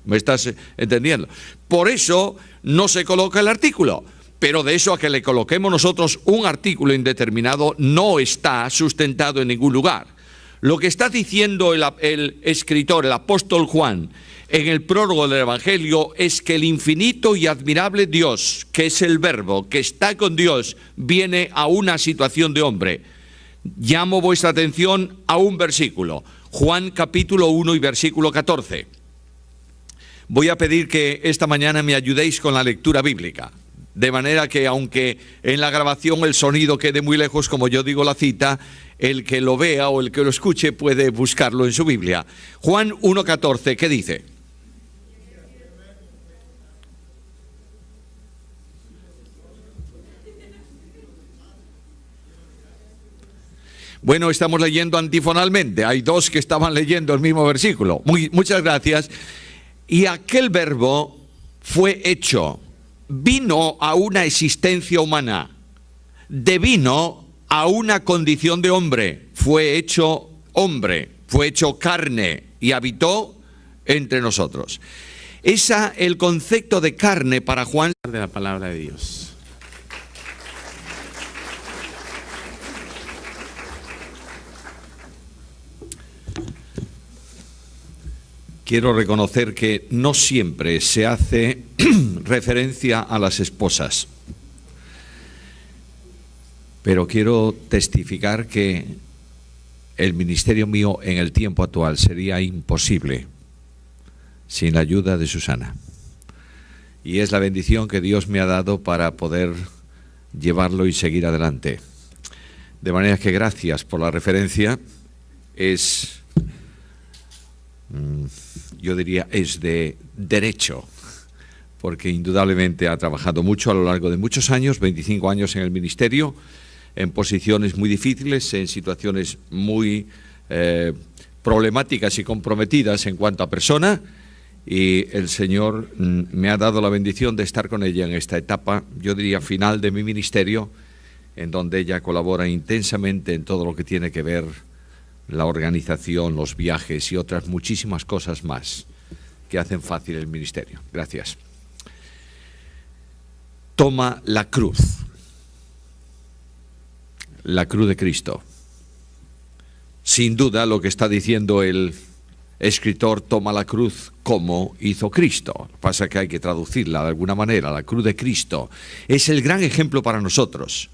¿Me estás entendiendo? Por eso no se coloca el artículo, pero de eso a que le coloquemos nosotros un artículo indeterminado no está sustentado en ningún lugar. Lo que está diciendo el escritor, el apóstol Juan, en el prólogo del Evangelio es que el infinito y admirable Dios, que es el verbo, que está con Dios, viene a una situación de hombre. Llamo vuestra atención a un versículo, Juan capítulo 1 y versículo 14. Voy a pedir que esta mañana me ayudéis con la lectura bíblica, de manera que aunque en la grabación el sonido quede muy lejos, como yo digo la cita, el que lo vea o el que lo escuche puede buscarlo en su Biblia. Juan 1:14, ¿qué dice? Bueno, estamos leyendo antifonalmente, hay dos que estaban leyendo el mismo versículo. Muchas gracias. Y aquel verbo fue hecho, vino a una existencia humana, devino a una condición de hombre, fue hecho hombre, fue hecho carne y habitó entre nosotros. El concepto de carne para Juan de la palabra de Dios. Quiero reconocer que no siempre se hace referencia a las esposas, pero quiero testificar que el ministerio mío en el tiempo actual sería imposible sin la ayuda de Susana. Y es la bendición que Dios me ha dado para poder llevarlo y seguir adelante. De manera que gracias por la referencia. Yo diría, es de derecho, porque indudablemente ha trabajado mucho a lo largo de muchos años, 25 años en el ministerio, en posiciones muy difíciles, en situaciones muy problemáticas y comprometidas en cuanto a persona, y el Señor me ha dado la bendición de estar con ella en esta etapa, yo diría, final de mi ministerio, en donde ella colabora intensamente en todo lo que tiene que ver la organización, los viajes y otras muchísimas cosas más que hacen fácil el ministerio. Gracias. Toma la cruz de Cristo. Sin duda lo que está diciendo el escritor, toma la cruz como hizo Cristo. Lo que pasa es que hay que traducirla de alguna manera. La cruz de Cristo es el gran ejemplo para nosotros.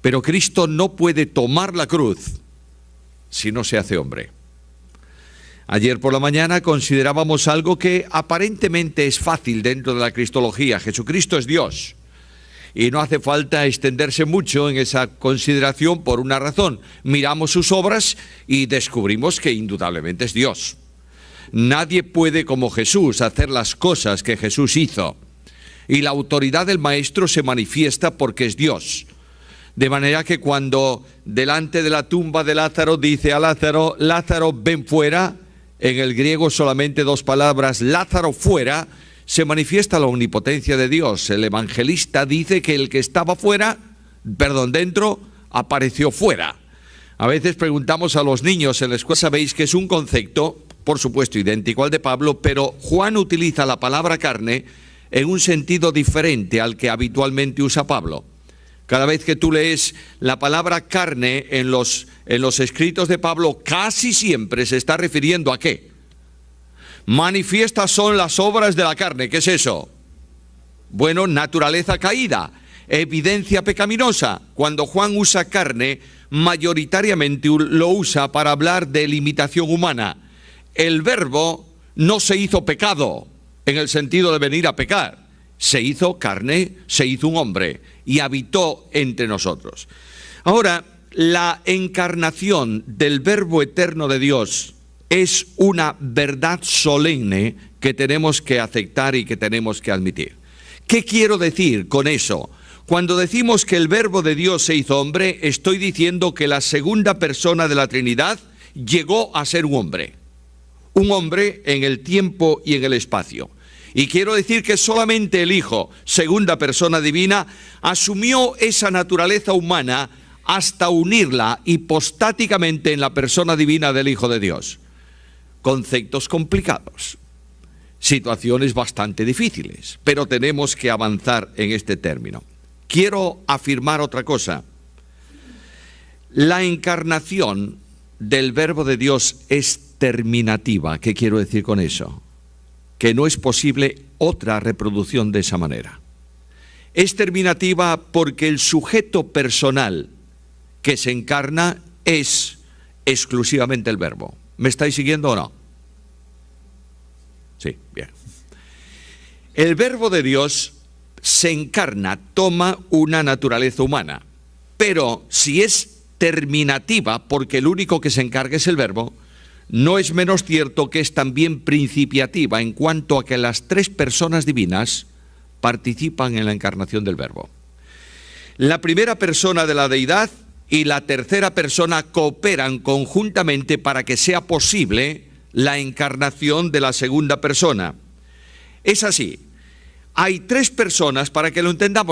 Pero Cristo no puede tomar la cruz si no se hace hombre. Ayer por la mañana considerábamos algo que aparentemente es fácil dentro de la cristología. Jesucristo es Dios. Y no hace falta extenderse mucho en esa consideración por una razón. Miramos sus obras y descubrimos que indudablemente es Dios. Nadie puede, como Jesús, hacer las cosas que Jesús hizo. Y la autoridad del Maestro se manifiesta porque es Dios. De manera que cuando delante de la tumba de Lázaro dice a Lázaro, Lázaro ven fuera, en el griego solamente dos palabras, Lázaro fuera, se manifiesta la omnipotencia de Dios. El evangelista dice que el que estaba dentro, apareció fuera. A veces preguntamos a los niños en la escuela, sabéis que es un concepto, por supuesto, idéntico al de Pablo, pero Juan utiliza la palabra carne en un sentido diferente al que habitualmente usa Pablo. Cada vez que tú lees la palabra carne en los escritos de Pablo, casi siempre se está refiriendo a ¿qué? Manifiestas son las obras de la carne. ¿Qué es eso? Bueno, naturaleza caída. evidencia pecaminosa. Cuando Juan usa carne, mayoritariamente lo usa para hablar de limitación humana. El Verbo no se hizo pecado en el sentido de venir a pecar. Se hizo carne, se hizo un hombre y habitó entre nosotros. Ahora, la encarnación del Verbo eterno de Dios es una verdad solemne que tenemos que aceptar y que tenemos que admitir. ¿Qué quiero decir con eso? Cuando decimos que el Verbo de Dios se hizo hombre, estoy diciendo que la segunda persona de la Trinidad llegó a ser un hombre en el tiempo y en el espacio. Y quiero decir que solamente el Hijo, segunda persona divina, asumió esa naturaleza humana hasta unirla hipostáticamente en la persona divina del Hijo de Dios. Conceptos complicados, situaciones bastante difíciles, pero tenemos que avanzar en este término. Quiero afirmar otra cosa. La encarnación del Verbo de Dios es terminativa. ¿Qué quiero decir con eso? Que no es posible otra reproducción de esa manera. Es terminativa porque el sujeto personal que se encarna es exclusivamente el Verbo. ¿Me estáis siguiendo o no? Sí, bien. El Verbo de Dios se encarna, toma una naturaleza humana, pero si es terminativa, porque el único que se encarga es el Verbo, no es menos cierto que es también principiativa en cuanto a que las tres personas divinas participan en la encarnación del Verbo. La primera persona de la deidad y la tercera persona cooperan conjuntamente para que sea posible la encarnación de la segunda persona. Es así. Hay tres personas, para que lo entendamos.